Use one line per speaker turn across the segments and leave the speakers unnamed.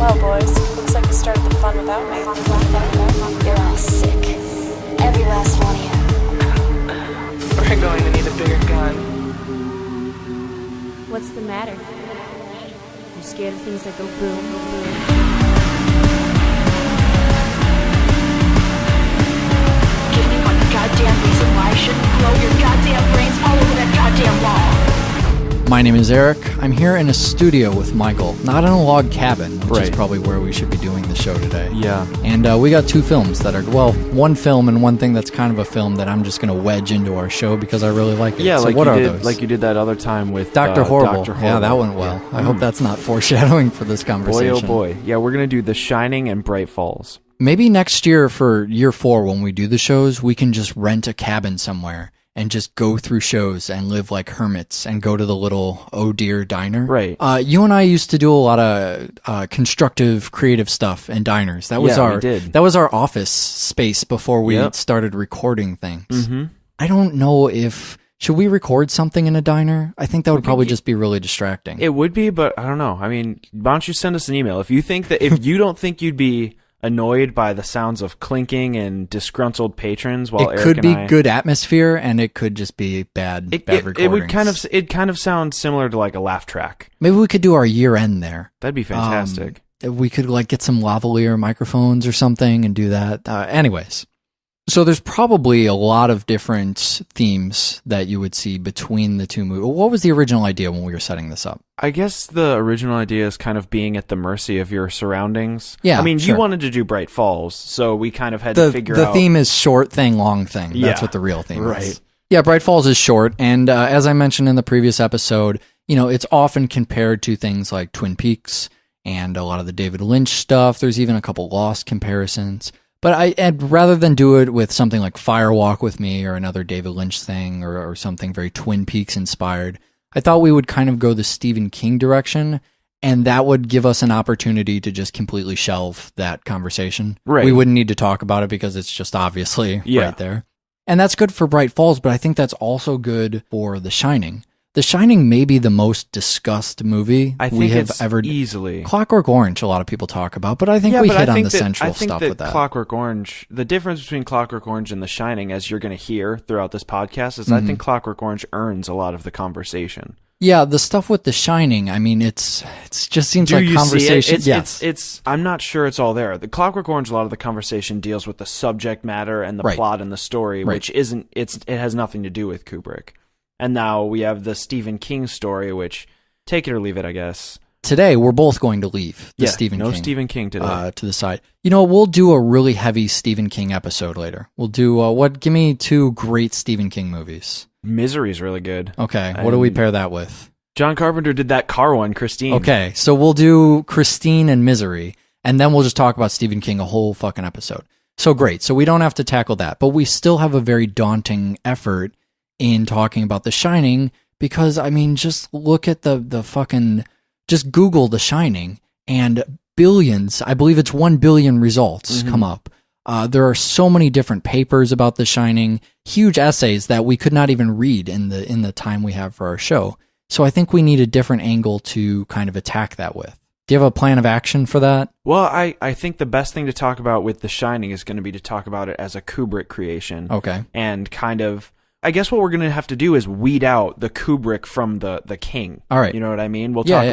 Well, boys, looks like you started the fun without me.
You're all sick. Every last one of you.
We're going to need a bigger gun.
What's the matter? You scared of things that go boom, boom?
Give me one goddamn reason why I shouldn't blow your goddamn brains all over that goddamn wall.
My name is Eric. I'm here in a studio with Michael, not in a log cabin, which is probably where we should be doing the show today.
Yeah.
And we got two films that are, well, one film and one thing that's kind of a film that I'm just going to wedge into our show because I really like it.
Yeah,
so
like
what
you
are
did,
those?
like you did that other time with
Dr. Horrible.
Dr. Horrible.
Yeah, that went well. I hope that's not foreshadowing for this conversation.
Boy, oh boy. Yeah, we're going to do The Shining and Bright Falls.
Maybe next year for year 4 when we do the shows, we can just rent a cabin somewhere and just go through shows and live like hermits and go to the little Oh Dear diner.
Right.
You and I used to do a lot of constructive, creative stuff in diners. That was
we did.
That was our office space before we started recording things.
Mm-hmm.
I don't know if... Should we record something in a diner? I think that would probably just be really distracting.
It would be, but I don't know. I mean, why don't you send us an email? If you don't think you'd be annoyed by the sounds of clinking and disgruntled patrons while Eric
could be
and I...
good atmosphere, and it could just be bad recordings.
It would kind of sound similar to like a laugh track.
Maybe we could do our year end there.
That'd be fantastic.
We could like get some lavalier microphones or something and do that. Anyways, so there's probably a lot of different themes that you would see between the two movies. What was the original idea when we were setting this up?
I guess the original idea is kind of being at the mercy of your surroundings.
Yeah,
I mean,
sure.
you wanted to do Bright Falls, so we kind of had to figure out...
The theme is short thing, long thing.
Yeah,
that's what the real theme
right.
is. Yeah, Bright Falls is short, and as I mentioned in the previous episode, it's often compared to things like Twin Peaks and a lot of the David Lynch stuff. There's even a couple Lost comparisons. But I'd rather than do it with something like Firewalk with Me or another David Lynch thing or something very Twin Peaks inspired, I thought we would kind of go the Stephen King direction, and that would give us an opportunity to just completely shelve that conversation.
Right.
We wouldn't need to talk about it because it's just obviously right there. And that's good for Bright Falls, but I think that's also good for The Shining. The Shining may be the most discussed movie we have ever...
easily.
Clockwork Orange, a lot of people talk about, but I think we hit on the central stuff with that.
Clockwork Orange, the difference between Clockwork Orange and The Shining, as you're going to hear throughout this podcast, is I think Clockwork Orange earns a lot of the conversation.
Yeah, the stuff with The Shining, I mean, it just seems like conversation.
It's I'm not sure it's all there. The Clockwork Orange, a lot of the conversation deals with the subject matter and the plot and the story, which isn't. It has nothing to do with Kubrick. And now we have the Stephen King story, which, take it or leave it, I guess.
Today, we're both going to leave Stephen King.
No Stephen King today.
To the side. We'll do a really heavy Stephen King episode later. We'll do, give me 2 great Stephen King movies.
Misery's really good.
Okay, what do we pair that with?
John Carpenter did that car one, Christine.
Okay, so we'll do Christine and Misery, and then we'll just talk about Stephen King a whole fucking episode. So great, so we don't have to tackle that, but we still have a very daunting effort in talking about The Shining, because, I mean, just look at the fucking... Just Google The Shining, and billions, I believe it's 1 billion results come up. There are so many different papers about The Shining, huge essays that we could not even read in the time we have for our show. So I think we need a different angle to kind of attack that with. Do you have a plan of action for that?
Well, I think the best thing to talk about with The Shining is going to be to talk about it as a Kubrick creation.
Okay.
And kind of... I guess what we're going to have to do is weed out the Kubrick from the King.
All right.
You know what I mean? We'll talk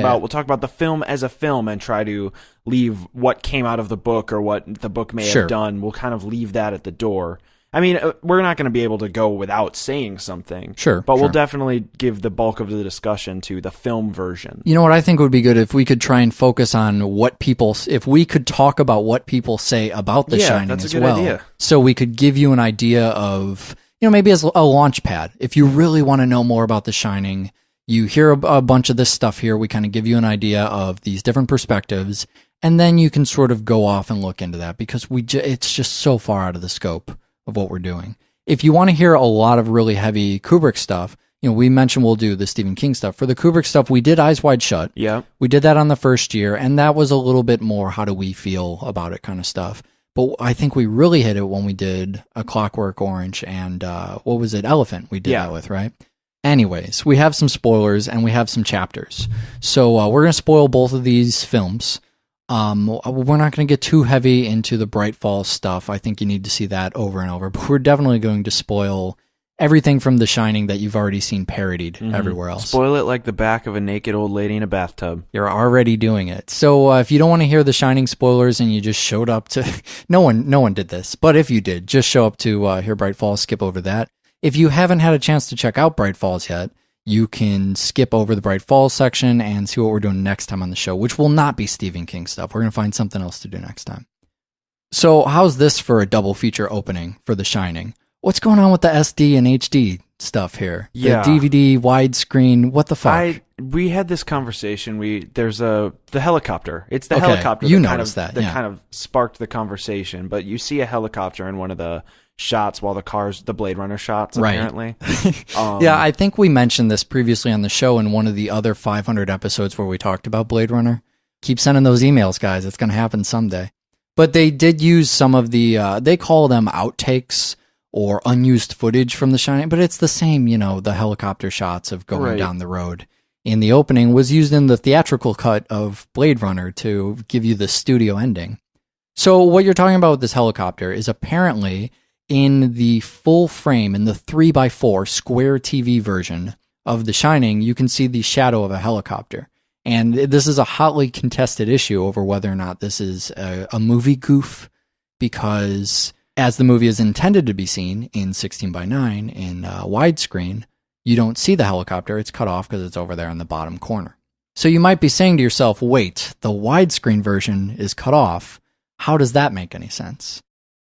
about the film as a film and try to leave what came out of the book or what the book may have done. We'll kind of leave that at the door. I mean, we're not going to be able to go without saying something.
Sure.
But we'll definitely give the bulk of the discussion to the film version.
You know what I think would be good if we could try and focus on if we could talk about what people say about The Shining
that's
as
a good
well.
idea.
So we could give you an idea of... maybe as a launch pad. If you really want to know more about The Shining, you hear a bunch of this stuff here. We kind of give you an idea of these different perspectives, and then you can sort of go off and look into that because it's just so far out of the scope of what we're doing. If you want to hear a lot of really heavy Kubrick stuff, we mentioned we'll do the Stephen King stuff. For the Kubrick stuff, we did Eyes Wide Shut.
Yeah. We
did that on the first year, and that was a little bit more how do we feel about it kind of stuff. But I think we really hit it when we did A Clockwork Orange and, what was it, Elephant we did that with, right? Anyways, we have some spoilers and we have some chapters. So we're going to spoil both of these films. We're not going to get too heavy into the Bright Falls stuff. I think you need to see that over and over. But we're definitely going to spoil everything from The Shining that you've already seen parodied everywhere else.
Spoil it like the back of a naked old lady in a bathtub.
You're already doing it. So if you don't want to hear The Shining spoilers and you just showed up to... No one did this. But if you did, just show up to hear Bright Falls, skip over that. If you haven't had a chance to check out Bright Falls yet, you can skip over the Bright Falls section and see what we're doing next time on the show, which will not be Stephen King stuff. We're going to find something else to do next time. So how's this for a double feature opening for The Shining? What's going on with the SD and HD stuff here?
Yeah.
The DVD, widescreen, what the fuck?
We had this conversation. There's the helicopter. It's the
Okay,
helicopter
you
that
noticed that, yeah.
kind of sparked the conversation. But you see a helicopter in one of the shots while the Blade Runner shots, apparently.
Yeah, I think we mentioned this previously on the show in one of the other 500 episodes where we talked about Blade Runner. Keep sending those emails, guys. It's going to happen someday. But they did use some of the, they call them outtakes or unused footage from The Shining, but it's the same, the helicopter shots of going down the road. In the opening was used in the theatrical cut of Blade Runner to give you the studio ending. So what you're talking about with this helicopter is apparently in the full frame, in the 3x4 square TV version of The Shining, you can see the shadow of a helicopter. And this is a hotly contested issue over whether or not this is a movie goof, because as the movie is intended to be seen in 16:9 in widescreen, you don't see the helicopter. It's cut off because it's over there in the bottom corner. So you might be saying to yourself, wait, the widescreen version is cut off. How does that make any sense?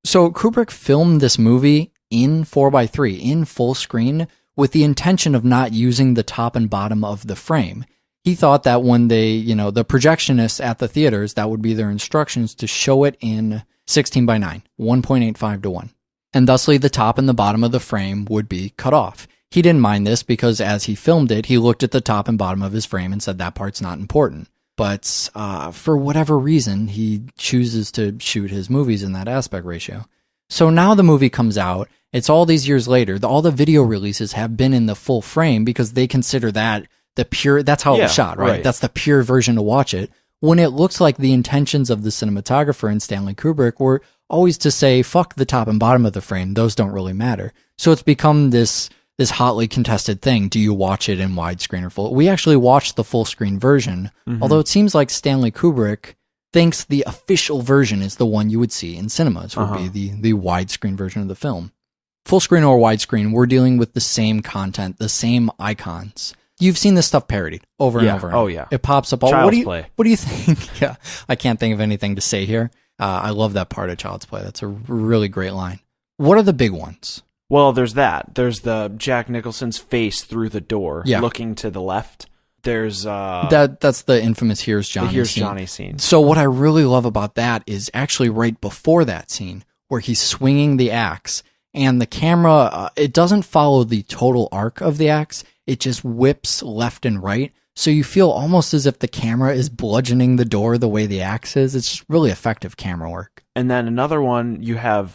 So Kubrick filmed this movie in 4:3, in full screen, with the intention of not using the top and bottom of the frame. He thought that when they, the projectionists at the theaters, that would be their instructions to show it in 16:9, 1.85:1. And thusly the top and the bottom of the frame would be cut off. He didn't mind this because as he filmed it, he looked at the top and bottom of his frame and said that part's not important. But for whatever reason, he chooses to shoot his movies in that aspect ratio. So now the movie comes out. It's all these years later. All the video releases have been in the full frame because they consider that the pure, that's how it was shot, right? That's the pure version to watch it. When it looks like the intentions of the cinematographer and Stanley Kubrick were always to say, fuck the top and bottom of the frame. Those don't really matter. So it's become this hotly contested thing. Do you watch it in widescreen or full? We actually watched the full screen version, although it seems like Stanley Kubrick thinks the official version is the one you would see in cinemas, would be the widescreen version of the film. Full screen or widescreen, we're dealing with the same content, the same icons. You've seen this stuff parodied over and over.
Oh, yeah.
It pops up all.
Child's Play.
What do you think? Yeah, I can't think of anything to say here. I love that part of Child's Play. That's a really great line. What are the big ones?
Well, there's that. There's the Jack Nicholson's face through the door, looking to the left. There's
that's the infamous "Here's Johnny"
scene.
So what I really love about that is actually right before that scene where he's swinging the axe and the camera. It doesn't follow the total arc of the axe. It just whips left and right. So you feel almost as if the camera is bludgeoning the door the way the axe is. It's just really effective camera work.
And then another one, you have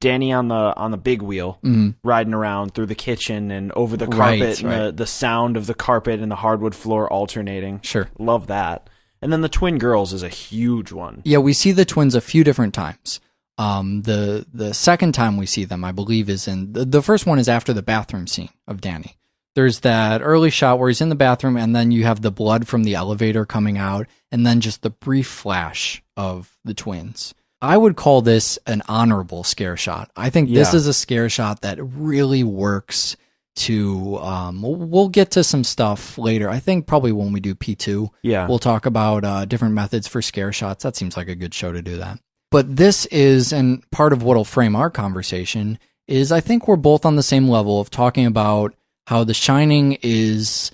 Danny on the big wheel riding around through the kitchen and over the carpet, and the sound of the carpet and the hardwood floor alternating.
Sure.
Love that. And then the twin girls is a huge one.
Yeah, we see the twins a few different times. The second time we see them, I believe, is in the first one is after the bathroom scene of Danny. There's that early shot where he's in the bathroom, and then you have the blood from the elevator coming out, and then just the brief flash of the twins. I would call this an honorable scare shot. I think this is a scare shot that really works to, we'll get to some stuff later. I think probably when we do P2, we'll talk about different methods for scare shots. That seems like a good show to do that. But this is, and part of what will frame our conversation is I think we're both on the same level of talking about how The Shining is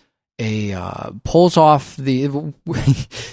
pulls off the...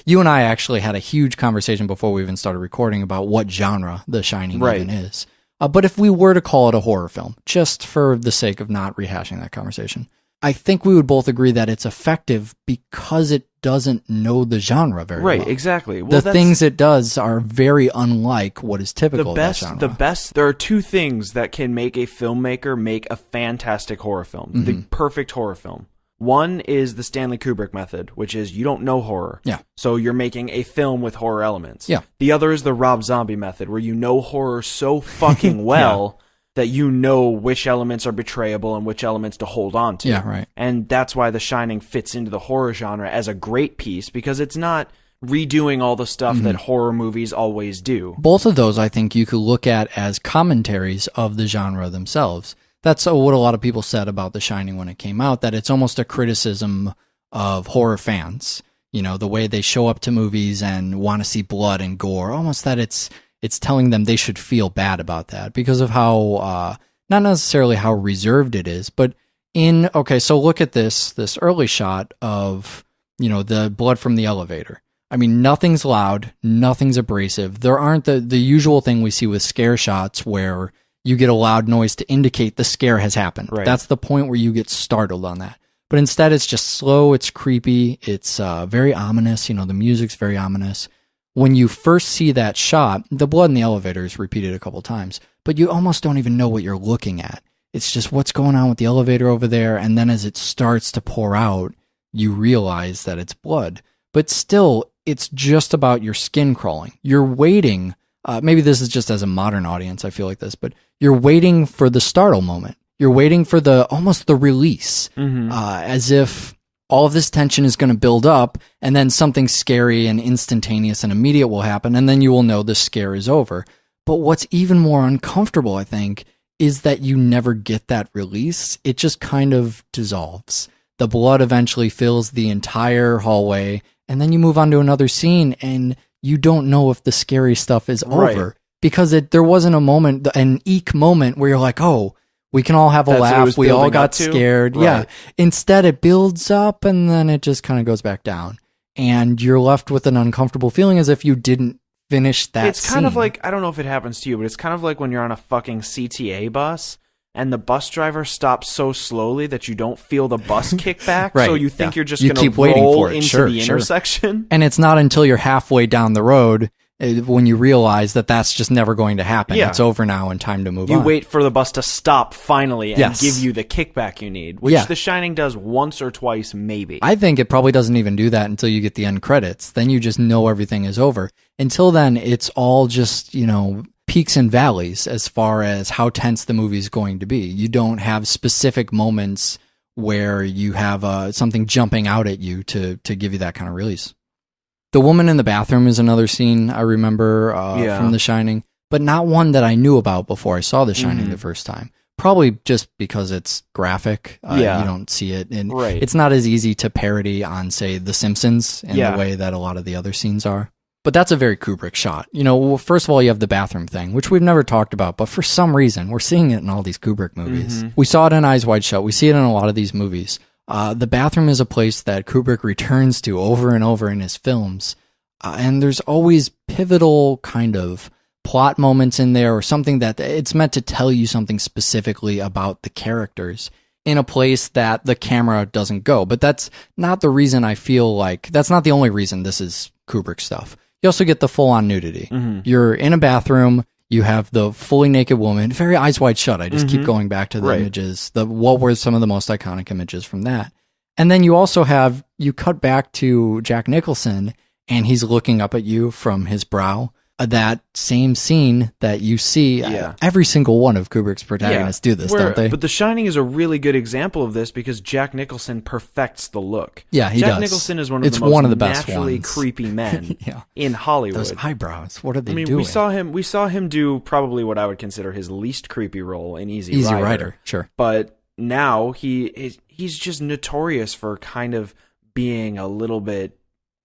You and I actually had a huge conversation before we even started recording about what genre The Shining even is. But if we were to call it a horror film, just for the sake of not rehashing that conversation, I think we would both agree that it's effective because it doesn't know the genre very well.
Right, exactly. Well,
the things it does are very unlike what is typical of that genre.
There are two things that can make a filmmaker make a fantastic horror film. The perfect horror film. One is the Stanley Kubrick method, which is you don't know horror.
Yeah.
So you're making a film with horror elements.
Yeah.
The other is the Rob Zombie method, where you know horror so fucking well that you know which elements are betrayable and which elements to hold on to.
Yeah, right.
And that's why The Shining fits into the horror genre as a great piece, because it's not redoing all the stuff that horror movies always do.
Both of those, I think, you could look at as commentaries of the genre themselves. That's what a lot of people said about The Shining when it came out, that it's almost a criticism of horror fans. You know, the way they show up to movies and want to see blood and gore, almost that it's telling them they should feel bad about that because of how, not necessarily how reserved it is, but so look at this early shot of, you know, the blood from the elevator. I mean, nothing's loud, nothing's abrasive. There aren't the usual thing we see with scare shots where you get a loud noise to indicate the scare has happened.
Right.
That's the point where you get startled on that. But instead, it's just slow, it's creepy, it's very ominous. You know, the music's very ominous. When you first see that shot, the blood in the elevator is repeated a couple times, but you almost don't even know what you're looking at. It's just what's going on with the elevator over there, and then as it starts to pour out, you realize that it's blood. But still, it's just about your skin crawling. You're waiting. Maybe this is just as a modern audience, I feel like this, but you're waiting for the startle moment. You're waiting for almost the release, as if all of this tension is going to build up, and then something scary and instantaneous and immediate will happen, and then you will know the scare is over. But what's even more uncomfortable, I think, is that you never get that release. It just kind of dissolves. The blood eventually fills the entire hallway, and then you move on to another scene, and you don't know if the scary stuff is over because there wasn't a moment, an eek moment where you're like, oh, we can all have a laugh. We all got scared. Right. Yeah. Instead, it builds up and then it just kind of goes back down. And you're left with an uncomfortable feeling as if you didn't finish that
It's kind of like, I don't know if it happens to you, but it's kind of like when you're on a fucking CTA bus and the bus driver stops so slowly that you don't feel the bus kick back.
Right.
So you think you're just
you
going
keep
to
waiting
roll
for it.
into the intersection.
And it's not until you're halfway down the road when you realize that that's just never going to happen.
Yeah.
It's over now and time to move on.
You wait for the bus to stop finally and give you the kickback you need, which The Shining does once or twice, maybe.
I think it probably doesn't even do that until you get the end credits. Then you just know everything is over. Until then, it's all just, you know, peaks and valleys as far as how tense the movie is going to be. You don't have specific moments where you have something jumping out at you to give you that kind of release. The woman in the bathroom is another scene I remember from The Shining, but not one that I knew about before I saw The Shining the first time. Probably just because it's graphic. You don't see it. And it's not as easy to parody on, say, The Simpsons in the way that a lot of the other scenes are. But that's a very Kubrick shot. You know, first of all, you have the bathroom thing, which we've never talked about, but for some reason, we're seeing it in all these Kubrick movies. We saw it in Eyes Wide Shut. We see it in a lot of these movies. The bathroom is a place that Kubrick returns to over and over in his films. And there's always pivotal kind of plot moments in there or something that it's meant to tell you something specifically about the characters in a place that the camera doesn't go. But that's not the reason I feel like, that's not the only reason this is Kubrick stuff. You also get the full-on nudity. You're in a bathroom. You have the fully naked woman, very Eyes Wide Shut. I just keep going back to the images. What were some of the most iconic images from that? And then you also you cut back to Jack Nicholson, and he's looking up at you from his brow. That same scene that you see, every single one of Kubrick's protagonists do this, don't they?
But The Shining is a really good example of this because Jack Nicholson perfects the look.
Yeah, he does.
Jack Nicholson is one of the most naturally creepy men in Hollywood.
Those eyebrows, what are they doing?
We saw him do probably what I would consider his least creepy role in Easy Rider.
Sure.
But now he's just notorious for kind of being a little bit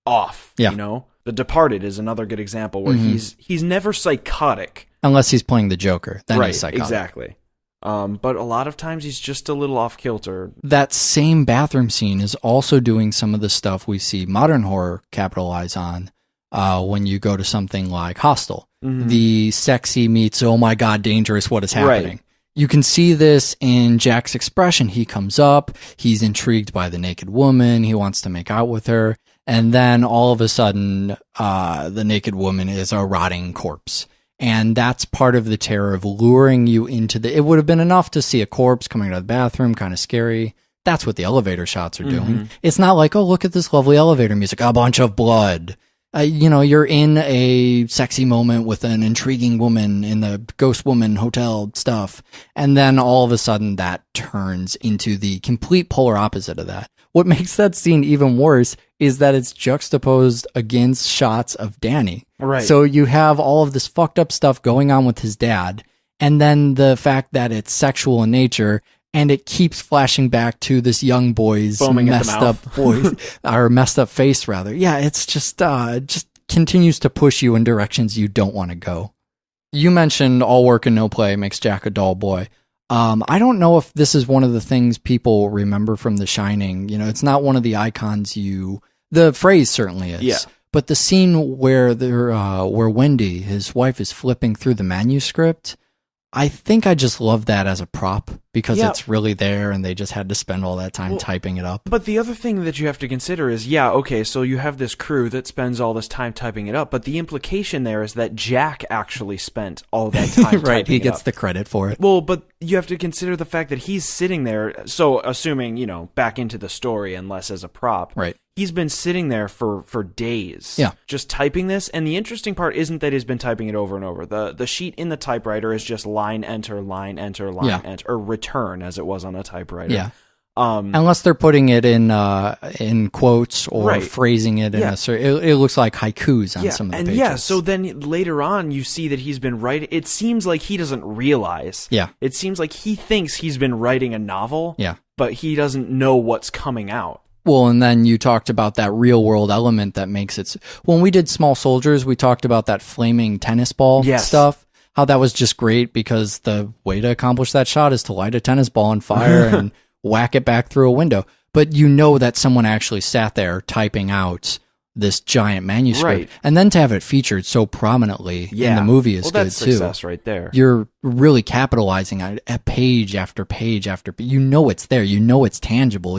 off, you know? The Departed is another good example where he's never psychotic.
Unless he's playing the Joker. Then he's psychotic.
Exactly. But a lot of times he's just a little off kilter.
That same bathroom scene is also doing some of the stuff we see modern horror capitalize on when you go to something like Hostel. The sexy meets, oh my God, dangerous, what is happening? Right. You can see this in Jack's expression. He comes up, he's intrigued by the naked woman, he wants to make out with her. And then all of a sudden, the naked woman is a rotting corpse. And that's part of the terror of luring you into it would have been enough to see a corpse coming out of the bathroom, kind of scary. That's what the elevator shots are doing. It's not like, oh, look at this lovely elevator music, a bunch of blood. You're in a sexy moment with an intriguing woman in the Ghost Woman hotel stuff. And then all of a sudden that turns into the complete polar opposite of that. What makes that scene even worse is that it's juxtaposed against shots of Danny.
Right.
So you have all of this fucked up stuff going on with his dad. And then the fact that it's sexual in nature, and it keeps flashing back to this young boy's messed up voice, or messed up face, rather. Yeah, it's just continues to push you in directions you don't want to go. You mentioned all work and no play makes Jack a dull boy. I don't know if this is one of the things people remember from The Shining. It's not one of the icons the phrase certainly is.
Yeah.
But the scene where where Wendy, his wife, is flipping through the manuscript, I think I just love that as a prop because it's really there and they just had to spend all that time typing it up.
But the other thing that you have to consider is, okay, so you have this crew that spends all this time typing it up, but the implication there is that Jack actually spent all that time
right, he
typing
gets
it up.
the credit for it.
Well, but you have to consider the fact that he's sitting there, so assuming, back into the story and less as a prop.
Right.
He's been sitting there for days, just typing this. And the interesting part isn't that he's been typing it over and over. The sheet in the typewriter is just line, enter, line, enter, line, enter, or return as it was on a typewriter.
Yeah. Unless they're putting it in quotes or phrasing it in a certain, it looks like haikus on some of the pages.
And so then later on you see that he's been writing. It seems like he doesn't realize. Yeah. It seems like he thinks he's been writing a novel. Yeah. But he doesn't know what's coming out.
Well, and then you talked about that real world element that makes it. When we did Small Soldiers, we talked about that flaming tennis ball stuff. How that was just great because the way to accomplish that shot is to light a tennis ball on fire and whack it back through a window. But that someone actually sat there typing out this giant manuscript. Right. And then to have it featured so prominently in the movie is good
that's
too.
Success right there.
You're really capitalizing on it, page after page after page. It's there. It's tangible.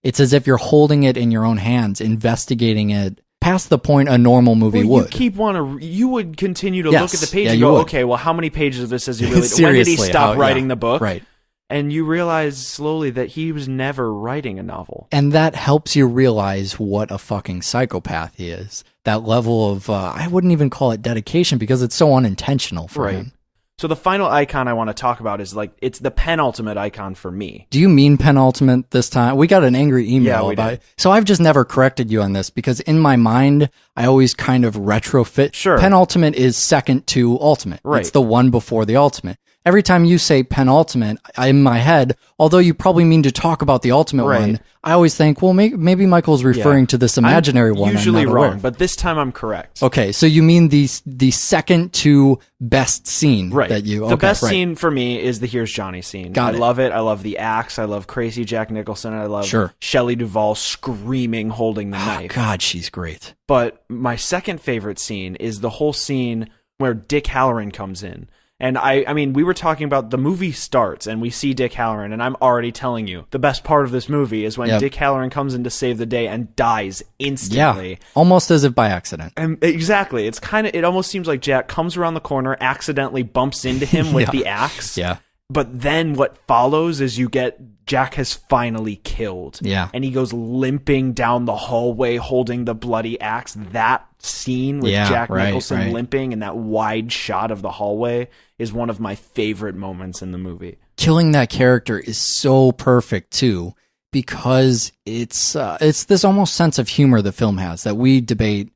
It's as if you're holding it in your own hands, investigating it past the point a normal movie would.
You would continue to look at the page and go, okay, well, how many pages of this has he really done? When did he stop writing the book? Right. And you realize slowly that he was never writing a novel.
And that helps you realize what a fucking psychopath he is. That level of, I wouldn't even call it dedication because it's so unintentional for him.
So the final icon I want to talk about is it's the penultimate icon for me.
Do you mean penultimate this time? We got an angry email about it. So I've just never corrected you on this because in my mind, I always kind of retrofit. Sure. Penultimate is second to ultimate. Right. It's the one before the ultimate. Every time you say penultimate, in my head, although you probably mean to talk about the ultimate one, I always think, well, maybe Michael's referring to this imaginary one.
Usually wrong, but this time I'm correct.
Okay, so you mean the second to best scene that you...
The best scene for me is the Here's Johnny scene. I love it. I love the axe. I love crazy Jack Nicholson. I love Shelley Duvall screaming, holding the knife.
God, she's great.
But my second favorite scene is the whole scene where Dick Hallorann comes in. And I mean, we were talking about the movie starts and we see Dick Hallorann, and I'm already telling you, the best part of this movie is when Dick Hallorann comes in to save the day and dies instantly.
Yeah, almost as if by accident.
And exactly. It almost seems like Jack comes around the corner, accidentally bumps into him with the axe. Yeah. But then what follows is you get Jack has finally killed. Yeah. And he goes limping down the hallway holding the bloody axe. That scene with Jack Nicholson limping and that wide shot of the hallway is one of my favorite moments in the movie.
Killing that character is so perfect too, because it's this almost sense of humor the film has that we debate.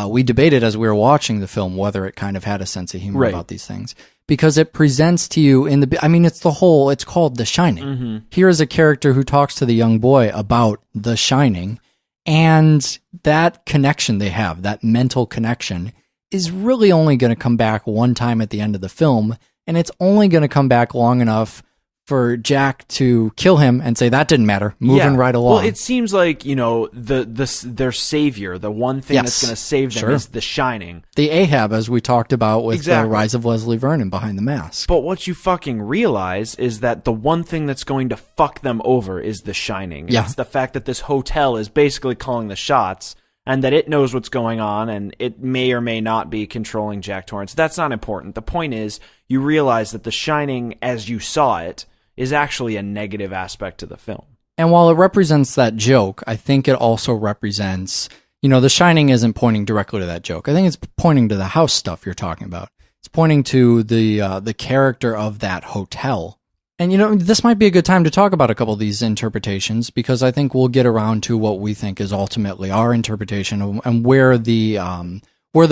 We debated as we were watching the film whether it kind of had a sense of humor about these things, because it presents to you it's called The Shining. Mm-hmm. Here is a character who talks to the young boy about The Shining, and that connection they have, that mental connection, is really only going to come back one time at the end of the film, and it's only going to come back long enough for Jack to kill him and say that didn't matter, moving right along.
Well, it seems like, their savior, the one thing that's going to save them is The Shining.
The Ahab, as we talked about with the Rise of Leslie Vernon behind the mask.
But what you fucking realize is that the one thing that's going to fuck them over is The Shining. Yeah. It's the fact that this hotel is basically calling the shots, and that it knows what's going on, and it may or may not be controlling Jack Torrance. That's not important. The point is, you realize that The Shining, as you saw it, is actually a negative aspect to the film.
And while it represents that joke, I think it also represents, The Shining isn't pointing directly to that joke. I think it's pointing to the house stuff you're talking about. It's pointing to the character of that hotel. And, this might be a good time to talk about a couple of these interpretations, because I think we'll get around to what we think is ultimately our interpretation and where the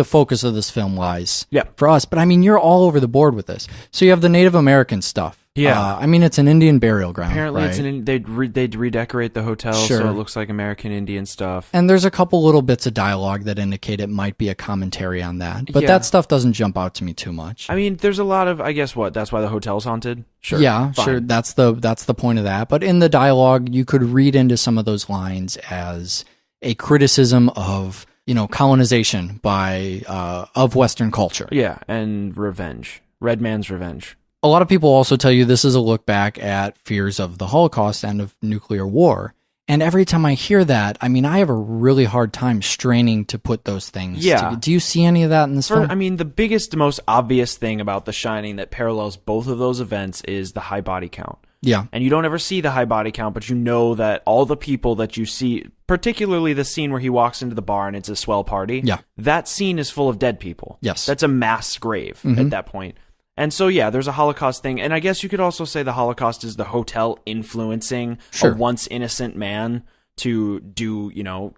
focus of this film lies for us. But, you're all over the board with this. So you have the Native American stuff.
Yeah.
It's an Indian burial ground.
Apparently,
right?
they'd redecorate the hotel so it looks like American Indian stuff.
And there's a couple little bits of dialogue that indicate it might be a commentary on that. But that stuff doesn't jump out to me too much.
There's a lot of, I guess, that's why the hotel's haunted? Sure.
Yeah,
fine.
sure. That's the point of that. But in the dialogue, you could read into some of those lines as a criticism of, colonization of Western culture.
Yeah, and revenge. Red man's revenge.
A lot of people also tell you this is a look back at fears of the Holocaust and of nuclear war. And every time I hear that, I have a really hard time straining to put those things together. Do you see any of that in this film?
The biggest, most obvious thing about The Shining that parallels both of those events is the high body count.
Yeah.
And you don't ever see the high body count, but you know that all the people that you see, particularly the scene where he walks into the bar and it's a swell party, that scene is full of dead people.
Yes.
That's a mass grave at that point. And so, there's a Holocaust thing. And I guess you could also say the Holocaust is the hotel influencing a once innocent man to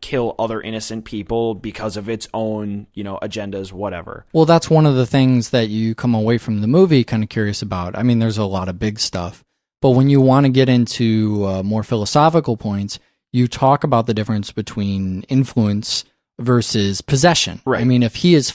kill other innocent people because of its own, agendas, whatever.
Well, that's one of the things that you come away from the movie kind of curious about. There's a lot of big stuff. But when you want to get into more philosophical points, you talk about the difference between influence versus possession.
Right.
If he is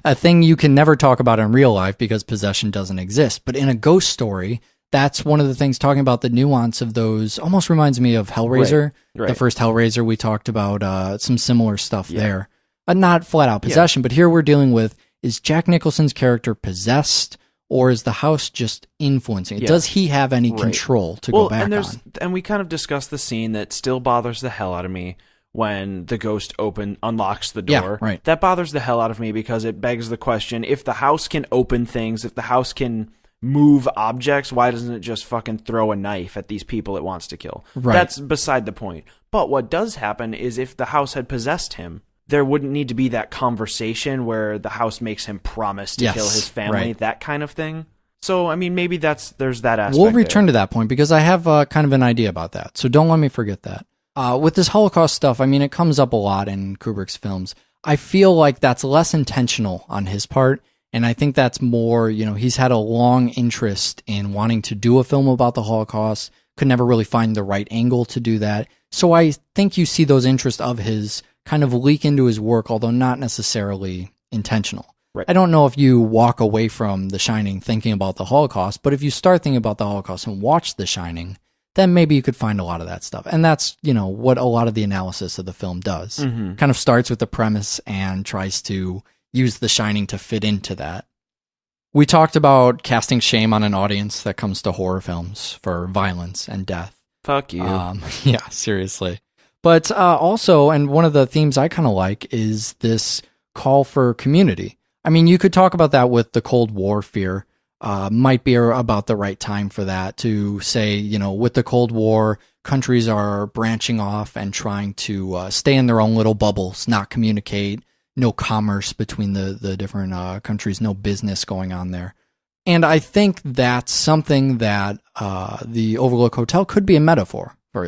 a thing you can never talk about in real life because possession doesn't exist. But in a ghost story, that's one of the things talking about the nuance of those. Almost reminds me of Hellraiser.
Right.
The first Hellraiser, we talked about some similar stuff there. Not flat out possession, but here we're dealing with, is Jack Nicholson's character possessed, or is the house just influencing it? Does he have any control to go back on?
And we kind of discussed the scene that still bothers the hell out of me. When the ghost unlocks the door.
Yeah, right.
That bothers the hell out of me because it begs the question, if the house can open things, if the house can move objects, why doesn't it just fucking throw a knife at these people it wants to kill?
Right.
That's beside the point. But what does happen is if the house had possessed him, there wouldn't need to be that conversation where the house makes him promise to kill his family, that kind of thing. So, maybe there's that aspect.
We'll return to that point because I have kind of an idea about that. So don't let me forget that. With this Holocaust stuff, it comes up a lot in Kubrick's films. I feel like that's less intentional on his part, and I think that's more, he's had a long interest in wanting to do a film about the Holocaust, could never really find the right angle to do that. So I think you see those interests of his kind of leak into his work, although not necessarily intentional.
Right.
I don't know if you walk away from The Shining thinking about the Holocaust, but if you start thinking about the Holocaust and watch The Shining, then maybe you could find a lot of that stuff. And that's, what a lot of the analysis of the film does.
Mm-hmm.
Kind of starts with the premise and tries to use The Shining to fit into that. We talked about casting shame on an audience that comes to horror films for violence and death.
Fuck you.
Yeah, seriously. But also, and one of the themes I kind of like is this call for community. You could talk about that with the Cold War fear. Might be about the right time for that to say, with the Cold War, countries are branching off and trying to stay in their own little bubbles, not communicate, no commerce between the different countries, no business going on there. And I think that's something that the Overlook Hotel could be a metaphor for.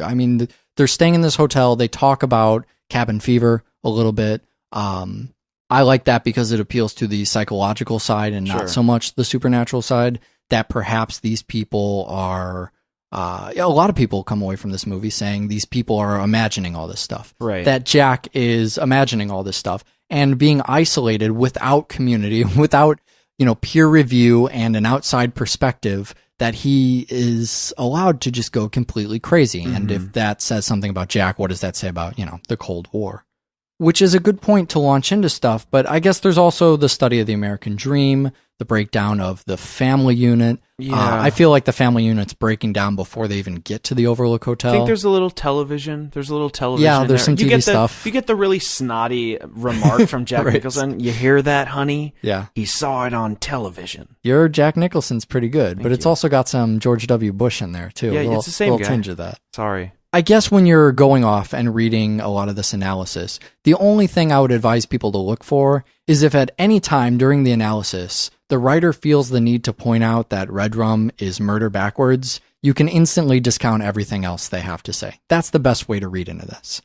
They're staying in this hotel. They talk about cabin fever a little bit. I like that because it appeals to the psychological side and not so much the supernatural side, that perhaps these people are, a lot of people come away from this movie saying these people are imagining all this stuff.
Right.
That Jack is imagining all this stuff and being isolated without community, without, peer review and an outside perspective, that he is allowed to just go completely crazy. Mm-hmm. And if that says something about Jack, what does that say about, the Cold War? Which is a good point to launch into stuff, but I guess there's also the study of the American dream, the breakdown of the family unit.
Yeah.
I feel like the family unit's breaking down before they even get to the Overlook Hotel.
I think there's a little television.
Yeah, there's some TV stuff.
You get the really snotty remark from Jack Nicholson. You hear that, honey?
Yeah.
He saw it on television.
Your Jack Nicholson's pretty good, but it's also got some George W. Bush in there, too.
Yeah, it's the same guy.
Tinge of that.
Sorry.
I guess when you're going off and reading a lot of this analysis, the only thing I would advise people to look for is if at any time during the analysis, the writer feels the need to point out that Redrum is murder backwards, you can instantly discount everything else they have to say. That's the best way to read into this.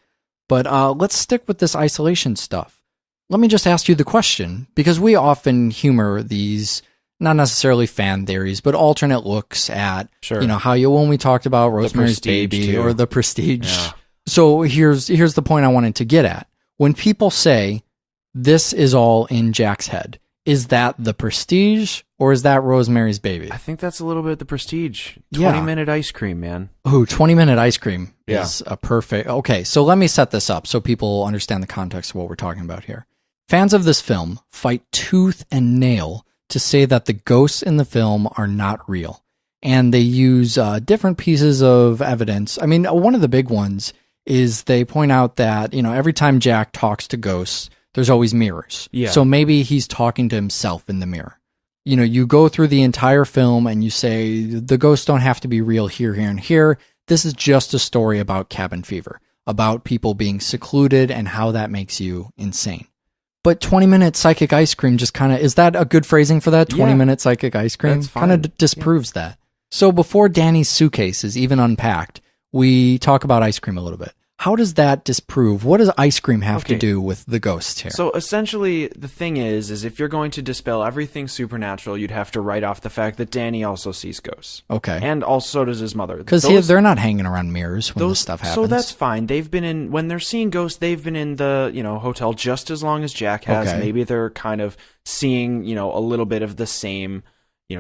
But let's stick with this isolation stuff. Let me just ask you the question, because we often humor these, not necessarily fan theories, but alternate looks at,
sure.
How when we talked about Rosemary's Baby
too.
or The Prestige.
Yeah.
So here's the point I wanted to get at. When people say, this is all in Jack's head, is that The Prestige or is that Rosemary's Baby?
I think that's a little bit The Prestige.
20
20-minute ice cream, man.
Ooh, 20-minute ice cream
Yeah.
is a perfect... Okay, so let me set this up so people understand the context of what we're talking about here. Fans of this film fight tooth and nail to say that the ghosts in the film are not real. And they use different pieces of evidence. I mean, one of the big ones is they point out that, every time Jack talks to ghosts, there's always mirrors.
Yeah.
So maybe he's talking to himself in the mirror. You go through the entire film and you say, the ghosts don't have to be real here, here, and here. This is just a story about cabin fever, about people being secluded and how that makes you insane. But 20-minute psychic ice cream just kind of, is that a good phrasing for that? 20-minute psychic ice cream? Kind of disproves that. So before Danny's suitcase is even unpacked, we talk about ice cream a little bit. How does that disprove? What does ice cream have to do with the ghosts here?
So essentially, the thing is if you're going to dispel everything supernatural, you'd have to write off the fact that Danny also sees ghosts.
Okay.
And also does his mother.
Because they're not hanging around mirrors when this stuff happens.
So that's fine. They've been in, when they're seeing ghosts, they've been in the, hotel just as long as Jack has.
Okay.
Maybe they're kind of seeing, a little bit of the same,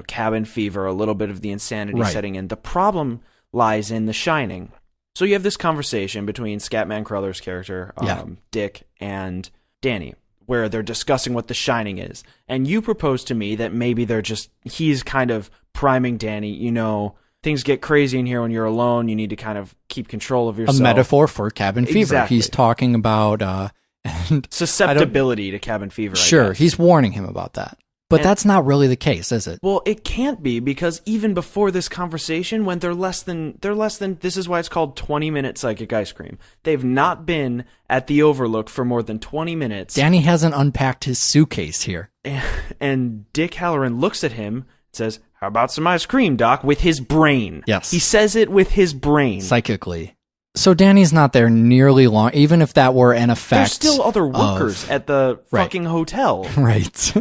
cabin fever, a little bit of the insanity setting in. The problem lies in The Shining. So you have this conversation between Scatman Crothers' character, Dick, and Danny, where they're discussing what The Shining is. And you propose to me that maybe he's kind of priming Danny, things get crazy in here when you're alone. You need to kind of keep control of yourself.
A metaphor for cabin fever.
Exactly.
He's talking about
susceptibility to cabin fever.
Sure, he's warning him about that. But that's not really the case, is it?
Well, it can't be, because even before this conversation, when they're less than, this is why it's called 20-minute psychic ice cream. They've not been at the Overlook for more than 20 minutes.
Danny hasn't unpacked his suitcase here.
And Dick Halloran looks at him and says, "How about some ice cream, Doc?" with his brain.
Yes.
He says it with his brain.
Psychically. So Danny's not there nearly long, even if that were an effect.
There's still other workers at the fucking hotel.
Right.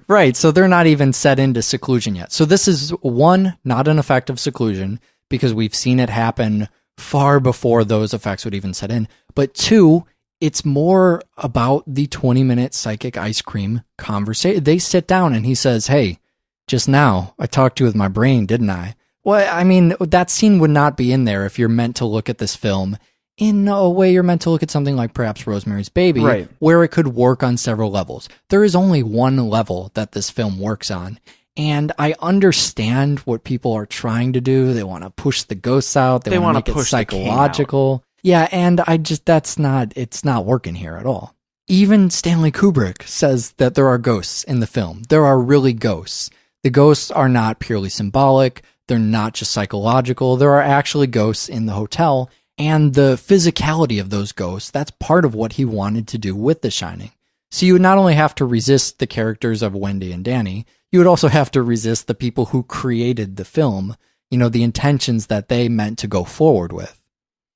Right, so they're not even set into seclusion yet. So this is, one, not an effect of seclusion, because we've seen it happen far before those effects would even set in. But two, it's more about the 20-minute psychic ice cream conversation. They sit down and he says, "Hey, just now, I talked to you with my brain, didn't I?" Well, I mean, that scene would not be in there if you're meant to look at this film in a way you're meant to look at something like perhaps Rosemary's Baby,
right,
where it could work on several levels. There is only one level that this film works on. And I understand what people are trying to do. They want to push the ghosts out. They want to make it psychological. Yeah, and it's not working here at all. Even Stanley Kubrick says that there are ghosts in the film. There are really ghosts. The ghosts are not purely symbolic. They're not just psychological. There are actually ghosts in the hotel. And the physicality of those ghosts, that's part of what he wanted to do with The Shining. So you would not only have to resist the characters of Wendy and Danny, you would also have to resist the people who created the film, the intentions that they meant to go forward with.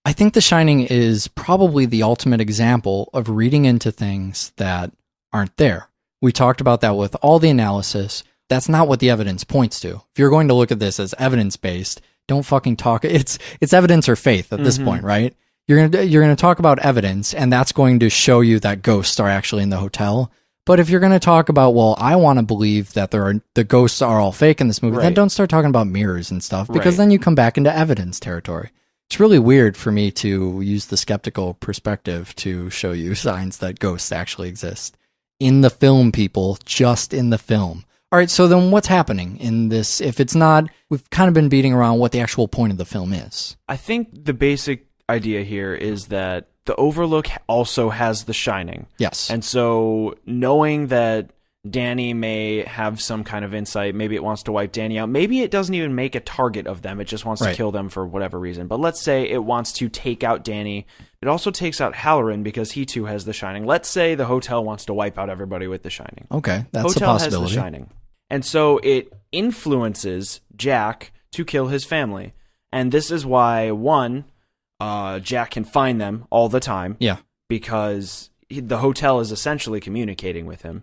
I think The Shining is probably the ultimate example of reading into things that aren't there. We talked about that with all the analysis. That's not what the evidence points to. If you're going to look at this as evidence-based, don't fucking talk. It's evidence or faith at this point, right? You're gonna talk about evidence, and that's going to show you that ghosts are actually in the hotel. But if you're gonna talk about, well, I want to believe that the ghosts are all fake in this movie, then don't start talking about mirrors and stuff, because then you come back into evidence territory. It's really weird for me to use the skeptical perspective to show you signs that ghosts actually exist in the film, people, just in the film. All right, so then what's happening in this? If it's not, we've kind of been beating around what the actual point of the film is.
I think the basic idea here is that the Overlook also has The Shining.
Yes.
And so knowing that Danny may have some kind of insight. Maybe it wants to wipe Danny out. Maybe it doesn't even make a target of them. It just wants to kill them for whatever reason. But let's say it wants to take out Danny. It also takes out Halloran because he too has the Shining. Let's say the hotel wants to wipe out everybody with the Shining.
Okay, that's
hotel
a possibility.
Has the Shining. And so it influences Jack to kill his family. And this is why, one, Jack can find them all the time.
Yeah.
Because the hotel is essentially communicating with him.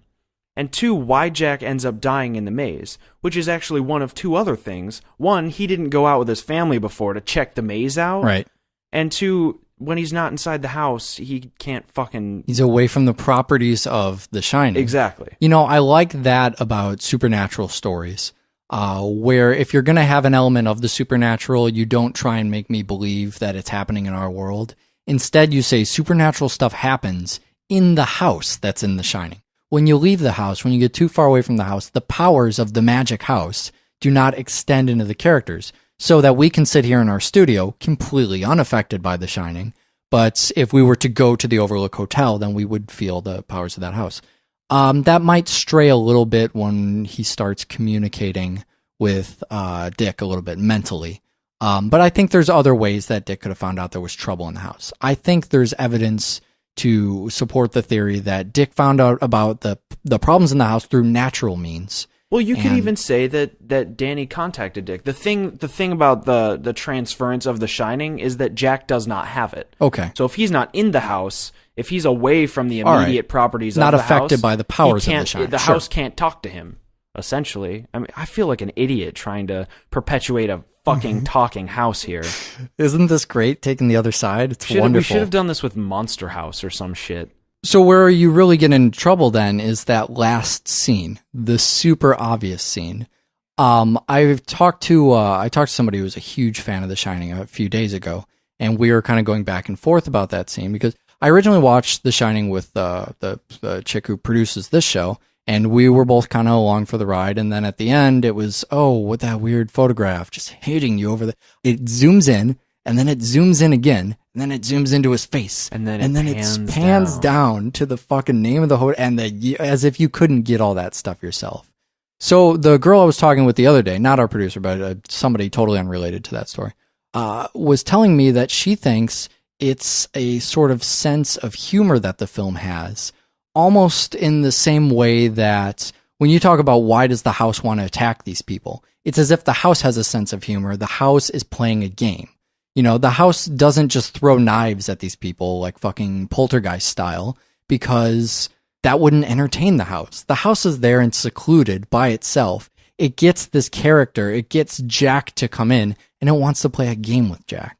And two, why Jack ends up dying in the maze, which is actually one of two other things. One, he didn't go out with his family before to check the maze out.
Right.
And two, when he's not inside the house, he can't fucking...
He's away from the properties of The Shining.
Exactly.
You know, I like that about supernatural stories, where if you're going to have an element of the supernatural, you don't try and make me believe that it's happening in our world. Instead, you say supernatural stuff happens in the house that's in The Shining. When you leave the house, when you get too far away from the house, the powers of the magic house do not extend into the characters, so that we can sit here in our studio completely unaffected by The Shining. But if we were to go to the Overlook Hotel, then we would feel the powers of that house. That might stray a little bit when he starts communicating with Dick a little bit mentally. But I think there's other ways that Dick could have found out there was trouble in the house. I think there's evidence to support the theory that Dick found out about the problems in the house through natural means.
Well, you could even say that Danny contacted Dick. The thing about the transference of The Shining is that Jack does not have it.
Okay.
So if he's not in the house, if he's away from the immediate properties of the house...
Not affected by the powers of The Shining.
The house can't talk to him, essentially. I mean, I feel like an idiot trying to perpetuate a fucking talking house here.
Isn't this great, taking the other side? It's wonderful.
We should have done this with Monster House or some shit.
So where you really get in trouble then is that last scene, the super obvious scene. I talked to somebody who was a huge fan of The Shining a few days ago, and we were kind of going back and forth about that scene because I originally watched The Shining with the chick who produces this show, and we were both kind of along for the ride. And then at the end, it was, what that weird photograph just hitting you over it zooms in, and then it zooms in again, and then it zooms into his face,
and then
it pans down to the fucking name of the hotel, and as if you couldn't get all that stuff yourself. So the girl I was talking with the other day, not our producer, but somebody totally unrelated to that story, was telling me that she thinks it's a sort of sense of humor that the film has, almost in the same way that when you talk about why does the house want to attack these people, it's as if the house has a sense of humor. The house is playing a game. You know, the house doesn't just throw knives at these people like fucking Poltergeist style, because that wouldn't entertain the house. The house is there and secluded by itself. It gets this character, it gets Jack to come in, and it wants to play a game with Jack.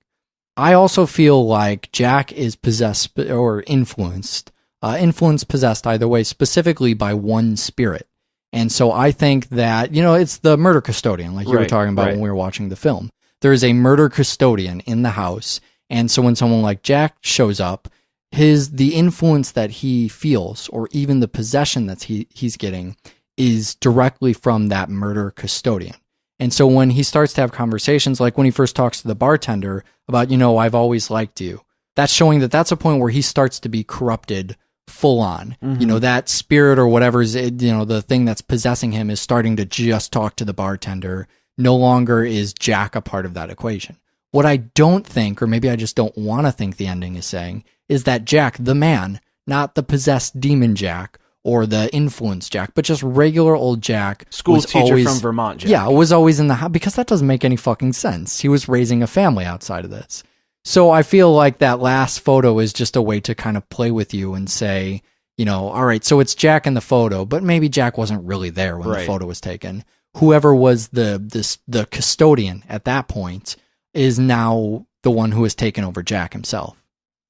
I also feel like Jack is possessed or influenced, possessed either way, specifically by one spirit. And so I think that, it's the murder custodian, like you were talking about when we were watching the film. There is a murder custodian in the house, and so when someone like Jack shows up, the influence that he feels, or even the possession that he's getting, is directly from that murder custodian. And so when he starts to have conversations, like when he first talks to the bartender about, I've always liked you, that's showing that that's a point where he starts to be corrupted full on. Mm-hmm. That spirit or whatever's, the thing that's possessing him is starting to just talk to the bartender. No longer is Jack a part of that equation. What I don't think, or maybe I just don't want to think the ending is saying, is that Jack, the man, not the possessed demon Jack or the influenced Jack, but just regular old Jack.
School teacher from Vermont Jack.
Yeah, was always in the house, because that doesn't make any fucking sense. He was raising a family outside of this. So I feel like that last photo is just a way to kind of play with you and say, all right, so it's Jack in the photo, but maybe Jack wasn't really there when the photo was taken. Whoever was the custodian at that point is now the one who has taken over Jack himself.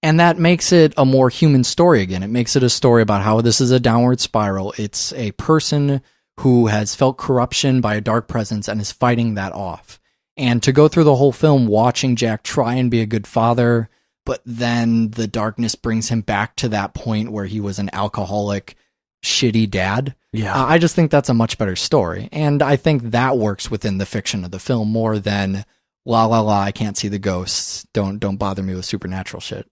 And that makes it a more human story again. It makes it a story about how this is a downward spiral. It's a person who has felt corruption by a dark presence and is fighting that off. And to go through the whole film watching Jack try and be a good father, but then the darkness brings him back to that point where he was an alcoholic, shitty dad.
Yeah.
I just think that's a much better story. And I think that works within the fiction of the film more than la la la, I can't see the ghosts. Don't bother me with supernatural shit.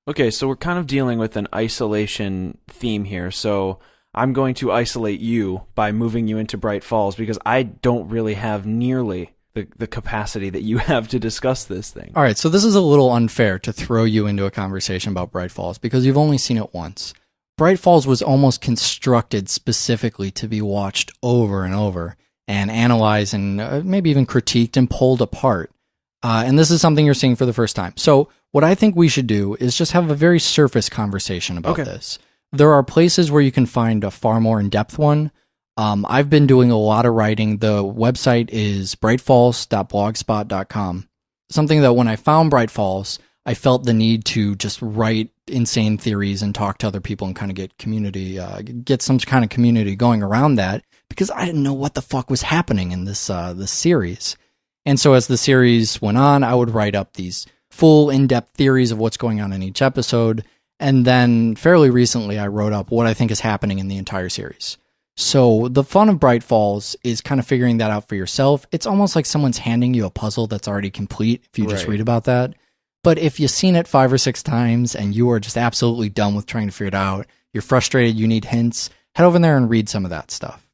Okay, so we're kind of dealing with an isolation theme here. So I'm going to isolate you by moving you into Bright Falls because I don't really have nearly the capacity that you have to discuss this thing.
All right, so this is a little unfair to throw you into a conversation about Bright Falls because you've only seen it once. Bright Falls was almost constructed specifically to be watched over and over and analyzed and maybe even critiqued and pulled apart. And this is something you're seeing for the first time. So what I think we should do is just have a very surface conversation about this. There are places where you can find a far more in-depth one. I've been doing a lot of writing. The website is brightfalls.blogspot.com. Something that when I found Bright Falls, I felt the need to just write insane theories and talk to other people and kind of get community, get some kind of community going around that because I didn't know what the fuck was happening in this series. And so as the series went on, I would write up these full in-depth theories of what's going on in each episode. And then fairly recently, I wrote up what I think is happening in the entire series. So the fun of Bright Falls is kind of figuring that out for yourself. It's almost like someone's handing you a puzzle that's already complete if you just read about that. But if you've seen it 5 or 6 times and you are just absolutely done with trying to figure it out, you're frustrated, you need hints, head over there and read some of that stuff.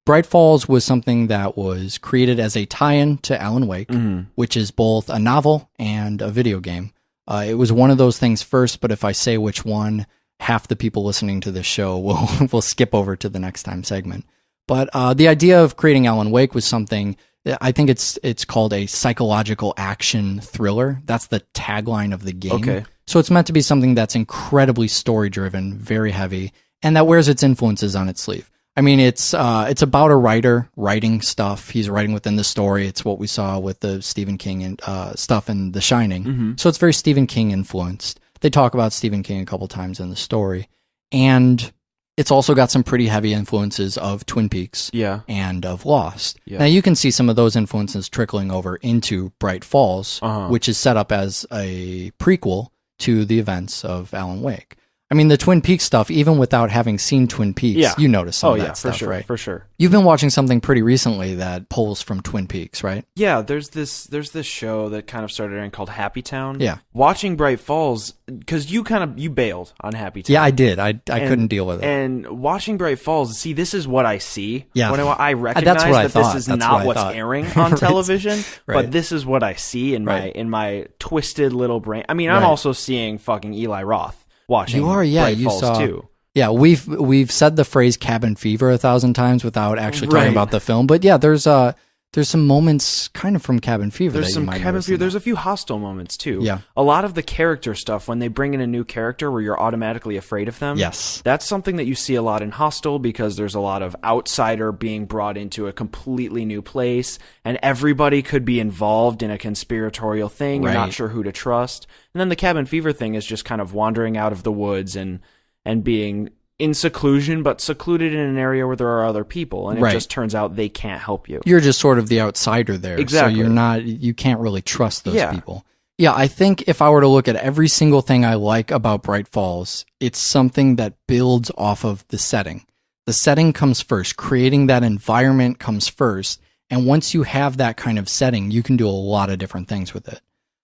Bright Falls was something that was created as a tie-in to Alan Wake, which is both a novel and a video game. It was one of those things first, but if I say which one, half the people listening to this show will skip over to the next time segment. But the idea of creating Alan Wake was something, I think it's called a psychological action thriller. That's the tagline of the game. Okay. So it's meant to be something that's incredibly story-driven, very heavy, and that wears its influences on its sleeve. I mean, it's about a writer writing stuff. He's writing within the story. It's what we saw with the Stephen King and stuff in The Shining. So it's very Stephen King influenced. They talk about Stephen King a couple times in the story. And it's also got some pretty heavy influences of Twin Peaks and of Lost. Now, you can see some of those influences trickling over into Bright Falls, which is set up as a prequel to the events of Alan Wake. I mean, the Twin Peaks stuff, even without having seen Twin Peaks, you notice some of that stuff, right?
For sure.
You've been watching something pretty recently that pulls from Twin Peaks, right?
Yeah, there's this show that kind of started airing called Happy Town.
Yeah.
Watching Bright Falls, because you bailed on Happy Town.
Yeah, I did. I couldn't deal with it.
And watching Bright Falls, see, this is what I see.
Yeah.
When I recognize this is not what's airing on television, but this is what I see in my twisted little brain. I mean, I'm also seeing fucking Eli Roth. Watching Bright Falls too.
Yeah, we've said the phrase cabin fever 1,000 times without actually talking about the film. But yeah, there's some moments kind of from Cabin Fever.
There's some Cabin Fever. There's a few Hostel moments too.
Yeah.
A lot of the character stuff, when they bring in a new character where you're automatically afraid of them.
Yes.
That's something that you see a lot in Hostel because there's a lot of outsider being brought into a completely new place and everybody could be involved in a conspiratorial thing. You're not sure who to trust. And then the Cabin Fever thing is just kind of wandering out of the woods and being in seclusion, but secluded in an area where there are other people, and it just turns out they can't help you.
You're just sort of the outsider there,
exactly.
So you can't really trust those people. Yeah, I think if I were to look at every single thing I like about Bright Falls, it's something that builds off of the setting. The setting comes first. Creating that environment comes first, and once you have that kind of setting, you can do a lot of different things with it.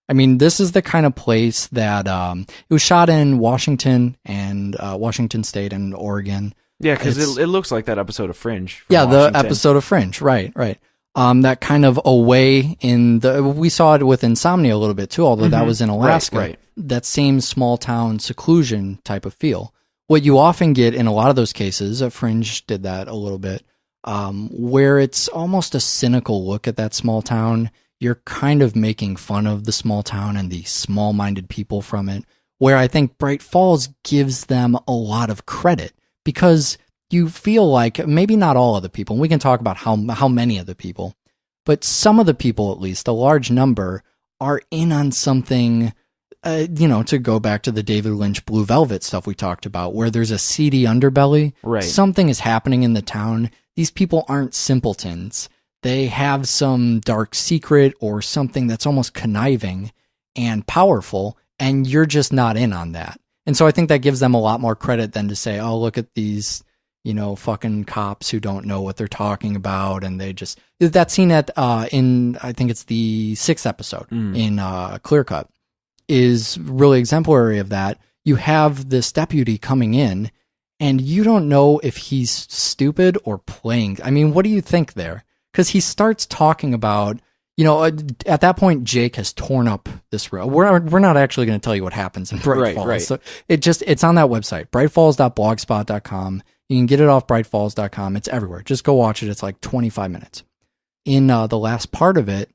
I mean, this is the kind of place that it was shot in Washington and Washington State and Oregon.
Yeah, because it looks like that episode of Fringe.
Yeah, Washington. The episode of Fringe, right. That kind of away we saw it with Insomnia a little bit too, although that was in Alaska.
Right.
That same small town seclusion type of feel. What you often get in a lot of those cases, Fringe did that a little bit, where it's almost a cynical look at that small town. You're kind of making fun of the small town and the small-minded people from it, where I think Bright Falls gives them a lot of credit because you feel like maybe not all of the people, and we can talk about how many of the people, but some of the people, at least a large number, are in on something, to go back to the David Lynch Blue Velvet stuff we talked about, where there's a seedy underbelly.
Right.
Something is happening in the town. These people aren't simpletons. They have some dark secret or something that's almost conniving and powerful, and you're just not in on that. And so I think that gives them a lot more credit than to say, oh, look at these, fucking cops who don't know what they're talking about. And they just, that scene I think it's the 6th episode in Clear Cut is really exemplary of that. You have this deputy coming in and you don't know if he's stupid or playing. I mean, what do you think there? Because he starts talking about, at that point, Jake has torn up this road. We're not actually going to tell you what happens in Bright Falls.
Right.
So it's on that website, brightfalls.blogspot.com. You can get it off brightfalls.com. It's everywhere. Just go watch it. It's like 25 minutes. In the last part of it,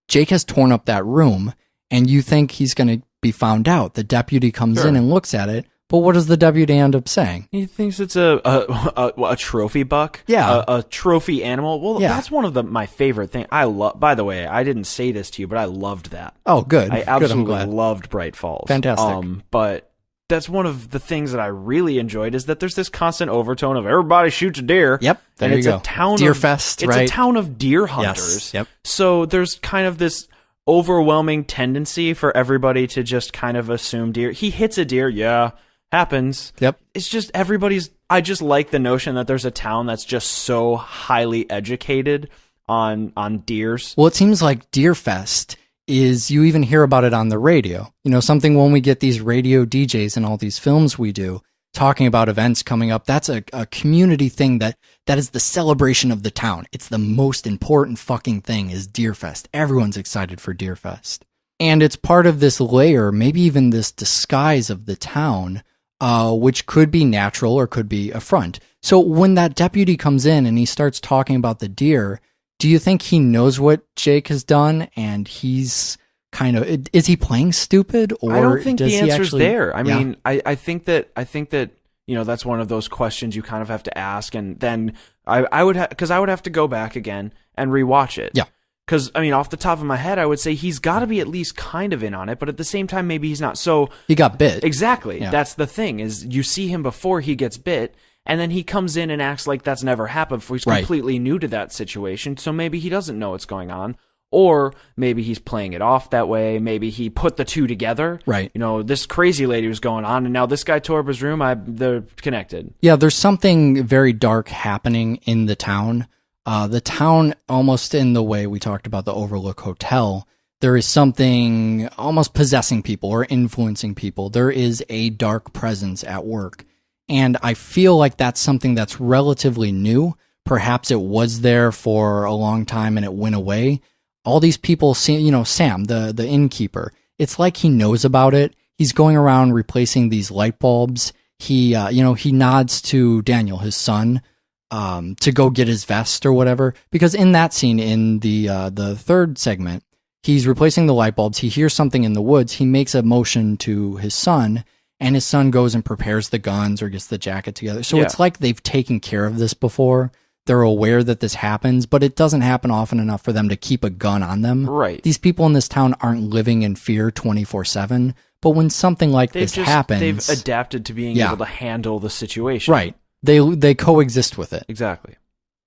Jake has torn up that room, and you think he's going to be found out. The deputy comes in and looks at it. But what does the deputy end up saying?
He thinks it's a trophy buck.
Yeah.
A trophy animal. Well,
yeah.
That's one of my favorite things. By the way, I didn't say this to you, but I loved that.
Oh, good.
I absolutely loved Bright Falls.
Fantastic.
But that's one of the things that I really enjoyed is that there's this constant overtone of everybody shoots a deer.
Yep. There
and
you go.
A town
Deer
of,
Fest,
it's
right?
It's a town of deer hunters.
Yes. Yep.
So there's kind of this overwhelming tendency for everybody to just kind of assume deer. He hits a deer. Yeah. Happens.
Yep.
It's just I just like the notion that there's a town that's just so highly educated on deers.
Well, it seems like Deer Fest is, you even hear about it on the radio. Something when we get these radio DJs and all these films we do talking about events coming up, that's a community thing that is the celebration of the town. It's the most important fucking thing is Deer Fest. Everyone's excited for Deer Fest. And it's part of this layer, maybe even this disguise of the town, which could be natural or could be a front. So when that deputy comes in and he starts talking about the deer, do you think he knows what Jake has done and he's kind of, is he playing stupid, or
I don't think
does
the
he
answer's
actually,
there. I mean, I think that that's one of those questions you kind of have to ask, and then I would have to go back again and rewatch it.
Yeah.
Because, I mean, off the top of my head, I would say he's got to be at least kind of in on it, but at the same time, maybe he's not. So
he got bit.
Exactly.
Yeah.
That's the thing, is you see him before he gets bit, and then he comes in and acts like that's never happened before. He's completely new to that situation, so maybe he doesn't know what's going on. Or maybe he's playing it off that way. Maybe he put the two together.
Right.
This crazy lady was going on, and now this guy tore up his room. They're connected.
Yeah, there's something very dark happening in the town. The town, almost in the way we talked about the Overlook Hotel, there is something almost possessing people or influencing people. There is a dark presence at work. And I feel like that's something that's relatively new. Perhaps it was there for a long time and it went away. All these people see, Sam, the innkeeper, it's like he knows about it. He's going around replacing these light bulbs. He nods to Daniel, his son, to go get his vest or whatever. Because in that scene, in the third segment, he's replacing the light bulbs. He hears something in the woods. He makes a motion to his son, and his son goes and prepares the guns or gets the jacket together. So it's like they've taken care of this before. They're aware that this happens, but it doesn't happen often enough for them to keep a gun on them.
Right.
These people in this town aren't living in fear 24/7, but when something like this happens,
they've adapted to being able to handle the situation.
Right. They coexist with it.
Exactly.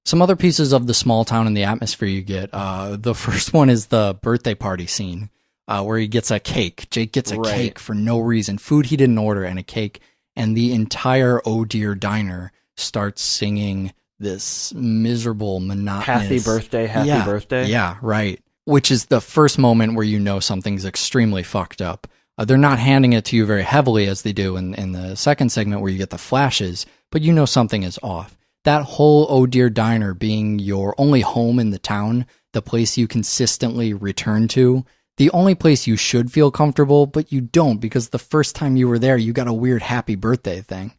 Some other pieces of the small town and the atmosphere you get. The first one is the birthday party scene, where he gets a cake. Jake gets a cake for no reason. Food he didn't order and a cake. And the entire Oh Dear diner starts singing this miserable, monotonous...
Happy birthday.
Yeah, right. Which is the first moment where you know something's extremely fucked up. They're not handing it to you very heavily as they do in the second segment where you get the flashes, but you know something is off. That whole Oh Dear Diner being your only home in the town, the place you consistently return to, the only place you should feel comfortable, but you don't because the first time you were there, you got a weird happy birthday thing.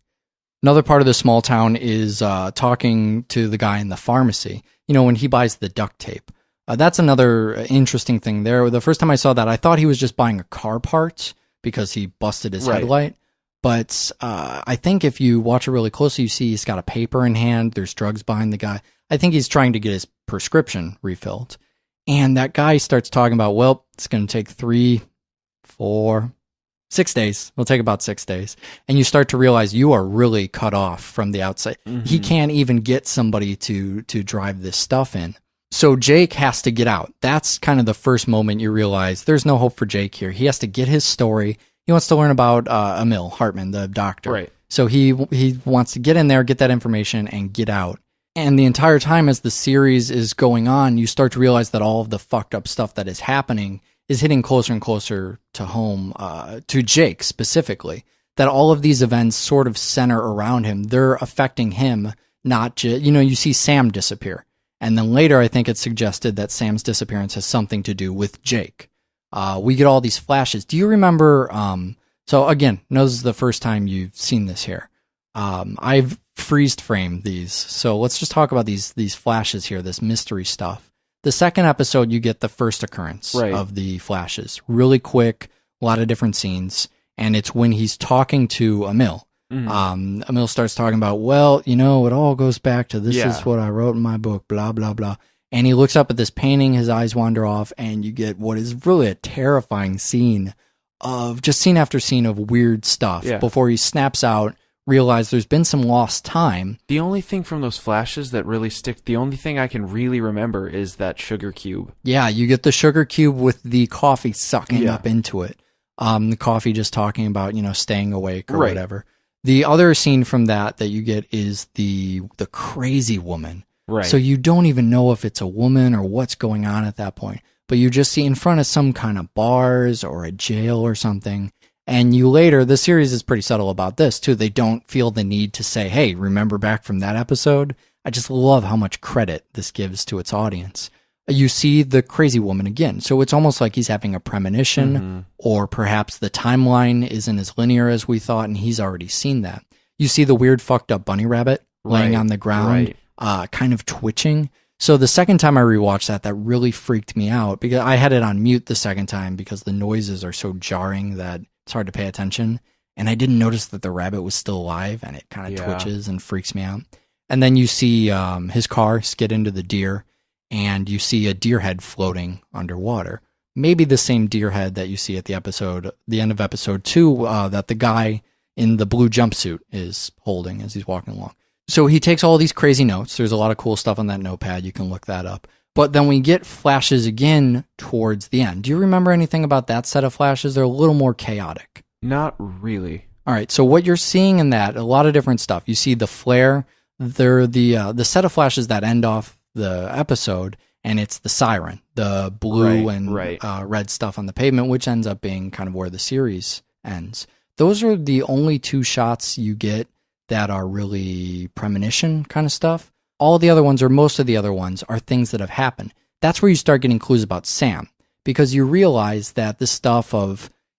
Another part of the small town is talking to the guy in the pharmacy, when he buys the duct tape. That's another interesting thing there. The first time I saw that, I thought he was just buying a car part because he busted his headlight. But I think if you watch it really closely, you see he's got a paper in hand. There's drugs behind the guy. I think he's trying to get his prescription refilled. And that guy starts talking about, well, it's going to take 3, 4, 6 days. It'll take about 6 days. And you start to realize you are really cut off from the outside. Mm-hmm. He can't even get somebody to drive this stuff in. So Jake has to get out. That's kind of the first moment you realize there's no hope for Jake here. He has to get his story. He wants to learn about Emil Hartman, the doctor.
Right.
So he wants to get in there, get that information, and get out. And the entire time as the series is going on, you start to realize that all of the fucked up stuff that is happening is hitting closer and closer to home, to Jake specifically. that all of these events sort of center around him. They're affecting him, not just, you see Sam disappear. And then later, I think it's suggested that Sam's disappearance has something to do with Jake. We get all these flashes. Do you remember, so again, this is the first time you've seen this here. I've freeze framed these. So let's just talk about these flashes here, this mystery stuff. The second episode, you get the first occurrence of the flashes. Really quick, a lot of different scenes. And it's when he's talking to Emil. Mm-hmm. Emil starts talking about, well, it all goes back to this is what I wrote in my book, blah, blah, blah. And he looks up at this painting, his eyes wander off, and you get what is really a terrifying scene of just scene after scene of weird stuff before he snaps out, realize there's been some lost time.
The only thing from those flashes that really stick, the only thing I can really remember is that sugar cube.
Yeah, you get the sugar cube with the coffee sucking up into it. The coffee just talking about, staying awake or whatever. The other scene from that you get is the crazy woman.
Right.
So you don't even know if it's a woman or what's going on at that point. But you just see in front of some kind of bars or a jail or something. And you later, the series is pretty subtle about this too. They don't feel the need to say, hey, remember back from that episode? I just love how much credit this gives to its audience. You see the crazy woman again. So it's almost like he's having a premonition, or perhaps the timeline isn't as linear as we thought, and he's already seen that. You see the weird fucked up bunny rabbit laying on the ground, kind of twitching. So the second time I rewatched that really freaked me out, because I had it on mute the second time because the noises are so jarring that it's hard to pay attention. And I didn't notice that the rabbit was still alive, and it kind of twitches and freaks me out. And then you see his car skid into the deer, and you see a deer head floating underwater. Maybe the same deer head that you see at the end of episode 2, that the guy in the blue jumpsuit is holding as he's walking along. So he takes all these crazy notes. There's a lot of cool stuff on that notepad. You can look that up. But then we get flashes again towards the end. Do you remember anything about that set of flashes? They're a little more chaotic.
Not really.
All right. So what you're seeing in that, a lot of different stuff. You see the flare. They're the set of flashes that end off the episode, and it's the siren, the blue and red stuff on the pavement, which ends up being kind of where the series ends. Those are the only 2 shots you get that are really premonition kind of stuff. All the other ones, or most of the other ones, are things that have happened. That's where you start getting clues about Sam, because you realize that this stuff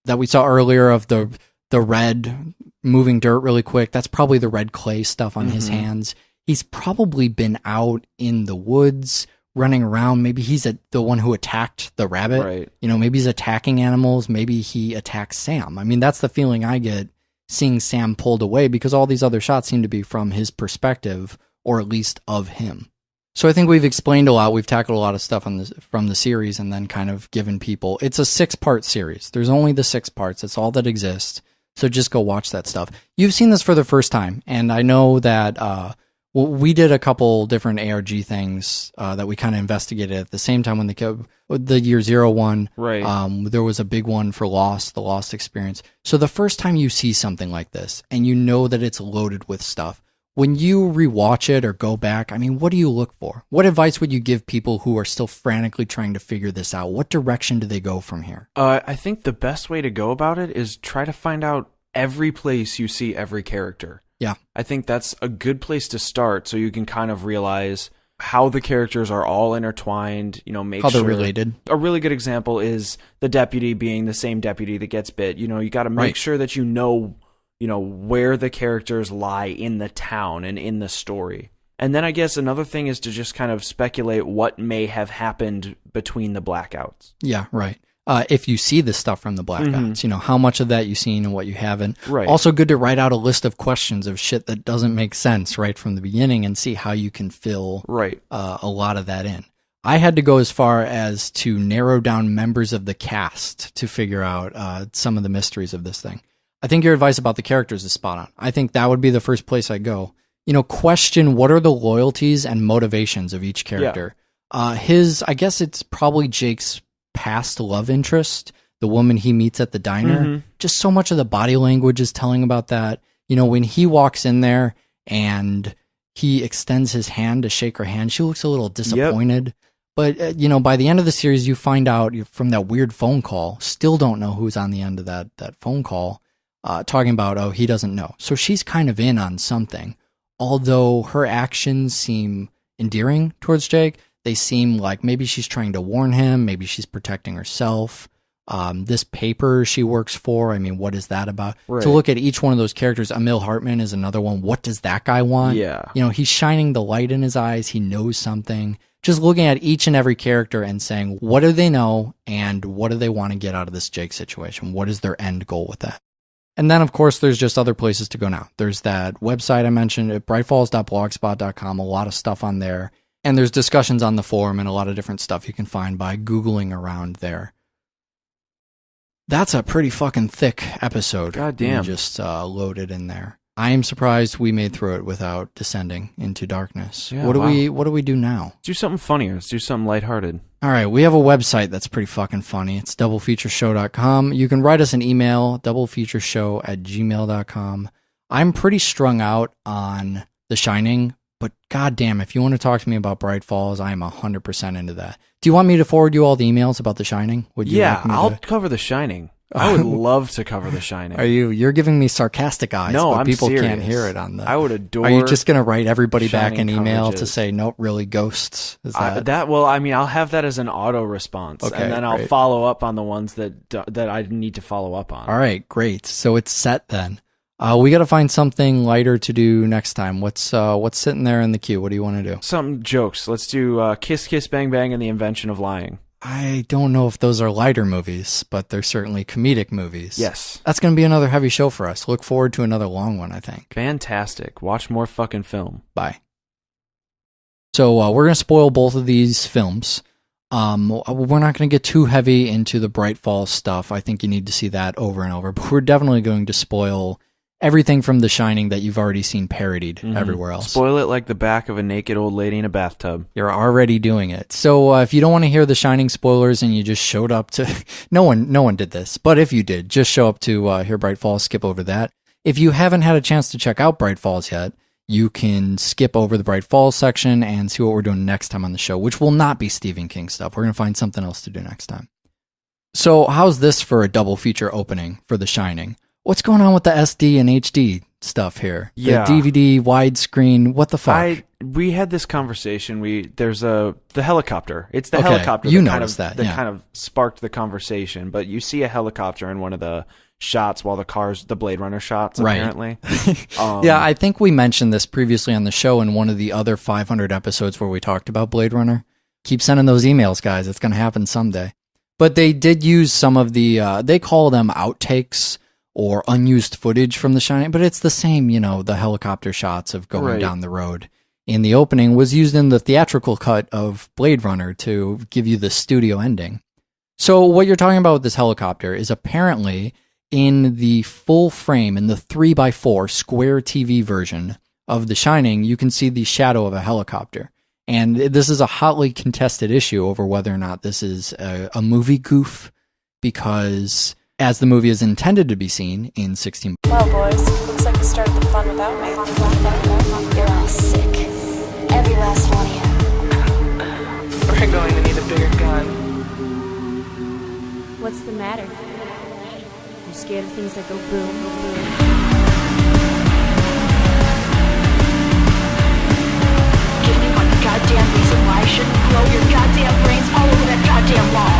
that we saw earlier of the red moving dirt really quick, that's probably the red clay stuff on his hands. He's probably been out in the woods running around. Maybe he's the one who attacked the rabbit.
Right.
Maybe he's attacking animals. Maybe he attacks Sam. I mean, that's the feeling I get seeing Sam pulled away, because all these other shots seem to be from his perspective, or at least of him. So I think we've explained a lot. We've tackled a lot of stuff from the series, and then kind of given people, it's a 6-part series. There's only the 6 parts. It's all that exists. So just go watch that stuff. You've seen this for the first time, and I know that we did a couple different ARG things that we kind of investigated at the same time when the year 0 one.
Right.
There was a big one for Lost, the Lost experience. So the first time you see something like this, and you know that it's loaded with stuff, when you rewatch it or go back, I mean, what do you look for? What advice would you give people who are still frantically trying to figure this out? What direction do they go from here?
I think the best way to go about it is try to find out every place you see every character.
Yeah.
I think that's a good place to start, so you can kind of realize how the characters are all intertwined, make
how
sure.
they're related.
A really good example is the deputy being the same deputy that gets bit. You got to make sure that you know where the characters lie in the town and in the story. And then I guess another thing is to just kind of speculate what may have happened between the blackouts.
Yeah, right. If you see the stuff from the blackouts, how much of that you've seen and what you haven't.
Right.
Also good to write out a list of questions of shit that doesn't make sense right from the beginning, and see how you can fill a lot of that in. I had to go as far as to narrow down members of the cast to figure out some of the mysteries of this thing. I think your advice about the characters is spot on. I think that would be the first place I go. Question what are the loyalties and motivations of each character. I guess it's probably Jake's past love interest, the woman he meets at the diner. Just so much of the body language is telling about that. When he walks in there and he extends his hand to shake her hand, she looks a little disappointed. But, by the end of the series, you find out from that weird phone call, still don't know who's on the end of that phone call. talking about, oh, he doesn't know. So she's kind of in on something. Although her actions seem endearing towards Jake, they seem like maybe she's trying to warn him, maybe she's protecting herself. This paper she works for, I mean, what is that about?
Right.
To look at each one of those characters, Emil Hartman is another one. What does that guy want?
Yeah.
You know, he's shining the light in his eyes. He knows something. Just looking at each and every character and saying, what do they know and what do they want to get out of this Jake situation? What is their end goal with that? And then, of course, there's just other places to go now. There's that website I mentioned at brightfalls.blogspot.com, a lot of stuff on there. And there's discussions on the forum and a lot of different stuff you can find by Googling around there. That's a pretty fucking thick episode.
God damn.
Just loaded in there. I am surprised we made through it without descending into darkness.
Yeah,
what do
wow.
we do now?
Let's do something funnier. Let's do something lighthearted.
All right, we have a website that's pretty fucking funny. It's doublefeatureshow.com. You can write us an email, doublefeatureshow@gmail.com. I'm pretty strung out on The Shining, but goddamn, if you want to talk to me about Bright Falls, I am 100% into that. Do you want me to forward you all the emails about The Shining? Would you
Yeah,
like me
I'll
to?
cover The Shining. I would love to cover The Shining.
You're giving me sarcastic eyes,
No,
but
I'm
people
serious.
can't hear it on the.
I would adore.
Are you just going to write everybody back
Shining
an email to
coverages.
say, nope, really ghosts? Is that?
Well, I mean, I'll have that as an auto response,
Okay,
and then I'll
great.
follow up on the ones that I need to follow up on.
All right, great. So it's set then. We got to find something lighter to do next time. What's sitting there in the queue? What do you want to do?
Some jokes. Let's do Kiss Kiss Bang Bang and the Invention of Lying.
I don't know if those are lighter movies, but they're certainly comedic movies.
Yes.
That's going to be another heavy show for us. Look forward to another long one, I think.
Fantastic. Watch more fucking film.
Bye. So we're going to spoil both of these films. We're not going to get too heavy into the Bright Falls stuff. I think you need to see that over and over. But we're definitely going to spoil everything from The Shining that you've already seen parodied everywhere else.
Spoil it like the back of a naked old lady in a bathtub.
You're already doing it. So if you don't want to hear The Shining spoilers and you just showed up to... no one did this. But if you did, just show up to hear Bright Falls, skip over that. If you haven't had a chance to check out Bright Falls yet, you can skip over the Bright Falls section and see what we're doing next time on the show, which will not be Stephen King stuff. We're going to find something else to do next time. So how's this for a double feature opening for The Shining? What's going on with the SD and HD stuff here?
Yeah.
The DVD, widescreen, what the fuck?
We had this conversation. There's the helicopter. It's the
Okay,
helicopter
you
that
noticed that,
that
yeah.
kind of sparked the conversation. But you see a helicopter in one of the shots while the Blade Runner shots,
Right.
apparently.
Yeah, I think we mentioned this previously on the show in one of the other 500 episodes where we talked about Blade Runner. Keep sending those emails, guys. It's going to happen someday. But they did use some of the, they call them outtakes or unused footage from The Shining, but it's the same, the helicopter shots of going
Right.
down the road. In the opening was used in the theatrical cut of Blade Runner to give you the studio ending. So what you're talking about with this helicopter is apparently in the full frame, in the 3x4 square TV version of The Shining, you can see the shadow of a helicopter. And this is a hotly contested issue over whether or not this is a movie goof, because as the movie is intended to be seen in 16...
Well, boys, looks like you started the fun without me.
You're all sick. Every last one of you.
We're going to need a bigger gun.
What's the matter? You scared of things that go boom, boom?
Give me one goddamn reason why I shouldn't blow your goddamn brains all over that goddamn wall.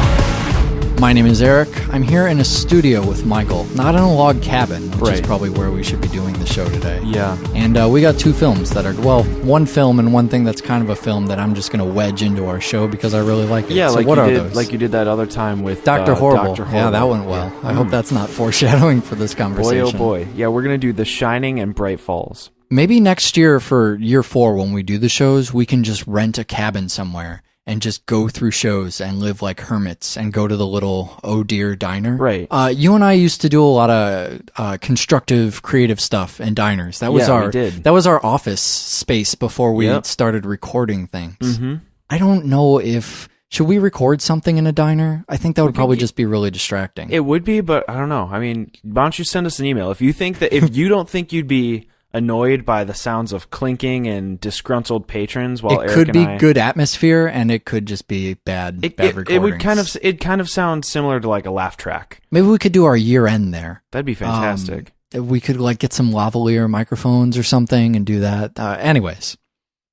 My name is Eric. I'm here in a studio with Michael, not in a log cabin, which is
Right.
probably where we should be doing the show today.
Yeah.
And we got two films that are, one film and one thing that's kind of a film that I'm just going to wedge into our show because I really like it.
Yeah,
so
like
what
you
are
did,
those?
like you did that other time with
Dr. Horrible.
Dr.
Yeah, that went well.
Yeah.
I hope that's not foreshadowing for this
Boy,
conversation.
oh boy. Yeah, we're going to do The Shining and Bright Falls.
Maybe next year for year 4 when we do the shows, we can just rent a cabin somewhere and just go through shows and live like hermits and go to the little Oh Dear diner.
Right.
You and I used to do a lot of constructive, creative stuff in diners. That was
Yeah, we did.
That was our office space before we
Yep.
started recording things.
Mm-hmm.
I don't know if should we record something in a diner? I think that would probably just be really distracting.
It would be, but I don't know. I mean, why don't you send us an email if you think that if you don't think you'd be annoyed by the sounds of clinking and disgruntled patrons while
it
Eric
could
and
be
I...
good atmosphere, and it could just be bad recordings.
It kind of sound similar to like a laugh track.
Maybe we could do our year end there.
That'd be fantastic.
We could like get some lavalier microphones or something and do that. Anyways,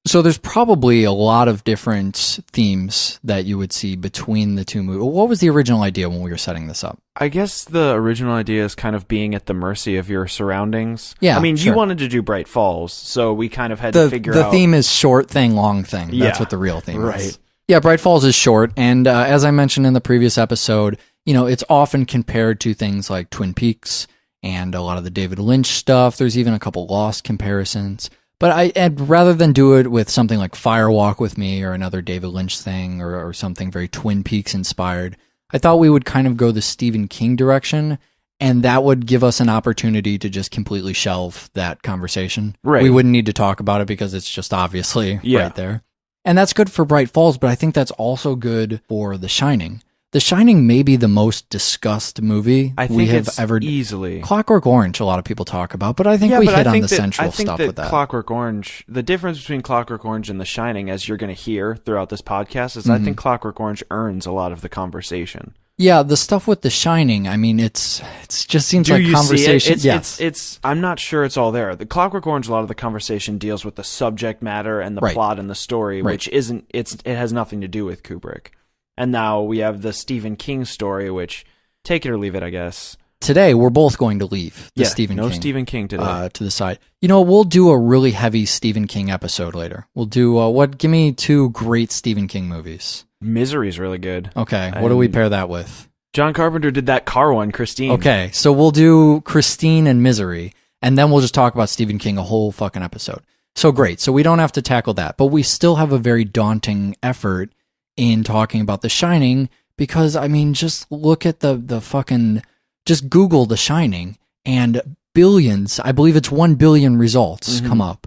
so there's probably a lot of different themes that you would see between the two movies. What was the original idea when we were setting this up?
I guess the original idea is kind of being at the mercy of your surroundings.
Yeah,
I mean,
sure.
you wanted to do Bright Falls, so we kind of had to figure out...
The theme is short thing, long thing. That's
Yeah,
what the real theme
right.
is. Yeah, Bright Falls is short, and as I mentioned in the previous episode, it's often compared to things like Twin Peaks and a lot of the David Lynch stuff. There's even a couple Lost comparisons. But I'd rather than do it with something like Fire Walk with Me or another David Lynch thing or something very Twin Peaks inspired, I thought we would kind of go the Stephen King direction, and that would give us an opportunity to just completely shelve that conversation.
Right.
We wouldn't need to talk about it because it's just obviously right there. And that's good for Bright Falls, but I think that's also good for The Shining. The Shining may be the most discussed movie we have ever...
easily.
Clockwork Orange, a lot of people talk about, but I think we hit on the central stuff with that.
Clockwork Orange, the difference between Clockwork Orange and The Shining, as you're going to hear throughout this podcast, is I think Clockwork Orange earns a lot of the conversation.
Yeah, the stuff with The Shining, I mean, it just seems like conversation.
It's I'm not sure it's all there. The Clockwork Orange, a lot of the conversation deals with the subject matter and the plot and the story, which it has nothing to do with Kubrick. And now we have the Stephen King story, which, take it or leave it, I guess.
Today, we're both going to leave the Stephen King.
No Stephen King today.
To the side. We'll do a really heavy Stephen King episode later. We'll do, give me 2 great Stephen King movies.
Misery's really good.
Okay, what do we pair that with?
John Carpenter did that car one, Christine.
Okay, so we'll do Christine and Misery, and then we'll just talk about Stephen King a whole fucking episode. So great, so we don't have to tackle that, but we still have a very daunting effort in talking about The Shining, because, I mean, just look at the fucking... Just Google The Shining, and billions, I believe it's 1 billion results come up.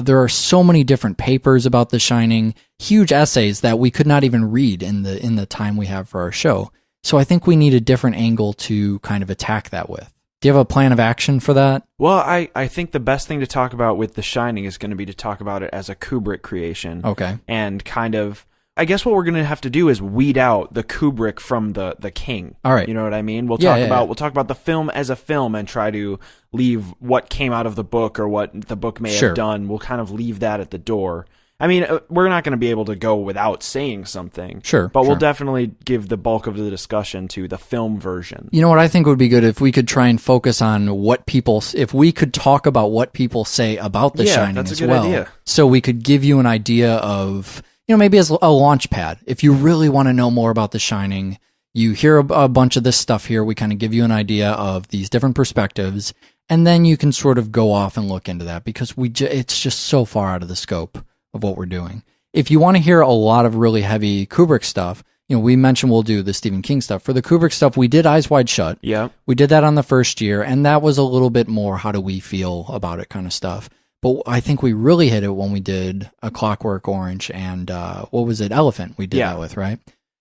There are so many different papers about The Shining, huge essays that we could not even read in the time we have for our show. So I think we need a different angle to kind of attack that with. Do you have a plan of action for that?
Well, I think the best thing to talk about with The Shining is going to be to talk about it as a Kubrick creation.
Okay.
And kind of... I guess what we're going to have to do is weed out the Kubrick from the King.
All right.
You know what I mean? We'll talk about the film as a film and try to leave what came out of the book or what the book may have done. We'll kind of leave that at the door. I mean, we're not going to be able to go without saying something.
Sure.
But we'll definitely give the bulk of the discussion to the film version.
You know what I think would be good if we could try and focus on if we could talk about what people say about The Shining
that's
as
a good
well.
idea.
So we could give you an idea of... maybe as a launch pad. If you really want to know more about The Shining, you hear a bunch of this stuff here. We kind of give you an idea of these different perspectives, and then you can sort of go off and look into that because it's just so far out of the scope of what we're doing. If you want to hear a lot of really heavy Kubrick stuff, we mentioned we'll do the Stephen King stuff. For the Kubrick stuff, we did Eyes Wide Shut. Yeah. We did that on the first year, and that was a little bit more how do we feel about it kind of stuff. But I think we really hit it when we did A Clockwork Orange and, what was it, Elephant we did that with, right?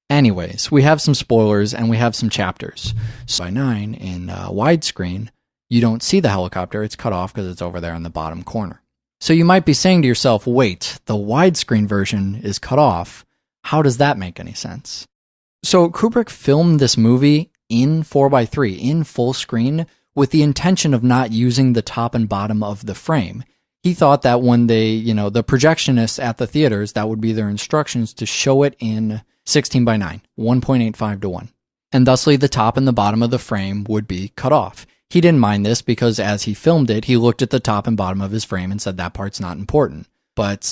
Anyways, we have some spoilers and we have some chapters. So by 9 in widescreen, you don't see the helicopter. It's cut off because it's over there in the bottom corner. So you might be saying to yourself, wait, the widescreen version is cut off. How does that make any sense? So Kubrick filmed this movie in 4:3, in full screen, with the intention of not using the top and bottom of the frame. He thought that when they, the projectionists at the theaters, that would be their instructions to show it in 16:9, 1.85 to 1. And thusly, the top and the bottom of the frame would be cut off. He didn't mind this because as he filmed it, he looked at the top and bottom of his frame and said that part's not important. But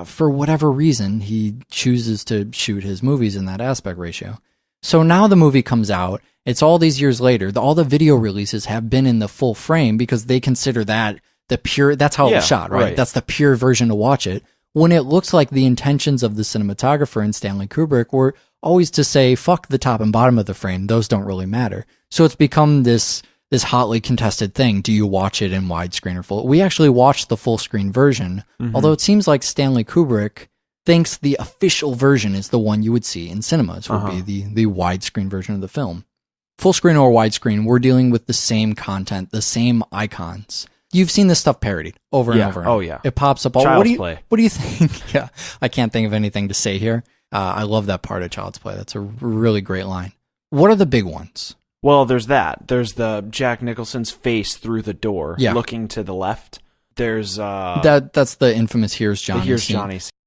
for whatever reason, he chooses to shoot his movies in that aspect ratio. So now the movie comes out. It's all these years later. All the video releases have been in the full frame because they consider that that's how it was shot, right? That's the pure version to watch it. When it looks like the intentions of the cinematographer and Stanley Kubrick were always to say, fuck the top and bottom of the frame. Those don't really matter. So it's become this hotly contested thing. Do you watch it in widescreen or full? We actually watched the full screen version, although it seems like Stanley Kubrick thinks the official version is the one you would see in cinemas, would be the widescreen version of the film. Full screen or widescreen, we're dealing with the same content, the same icons. You've seen this stuff parodied over and
Yeah.
over. And
Oh,
over.
yeah.
It pops up. All,
Child's
what do you
Play.
What do you think? Yeah, I can't think of anything to say here. I love that part of Child's Play. That's a really great line. What are the big ones?
Well, there's that. There's the Jack Nicholson's face through the door,
Yeah.
looking to the left. There's
That's the infamous "Here's Johnny."
Here's
scene.
Johnny.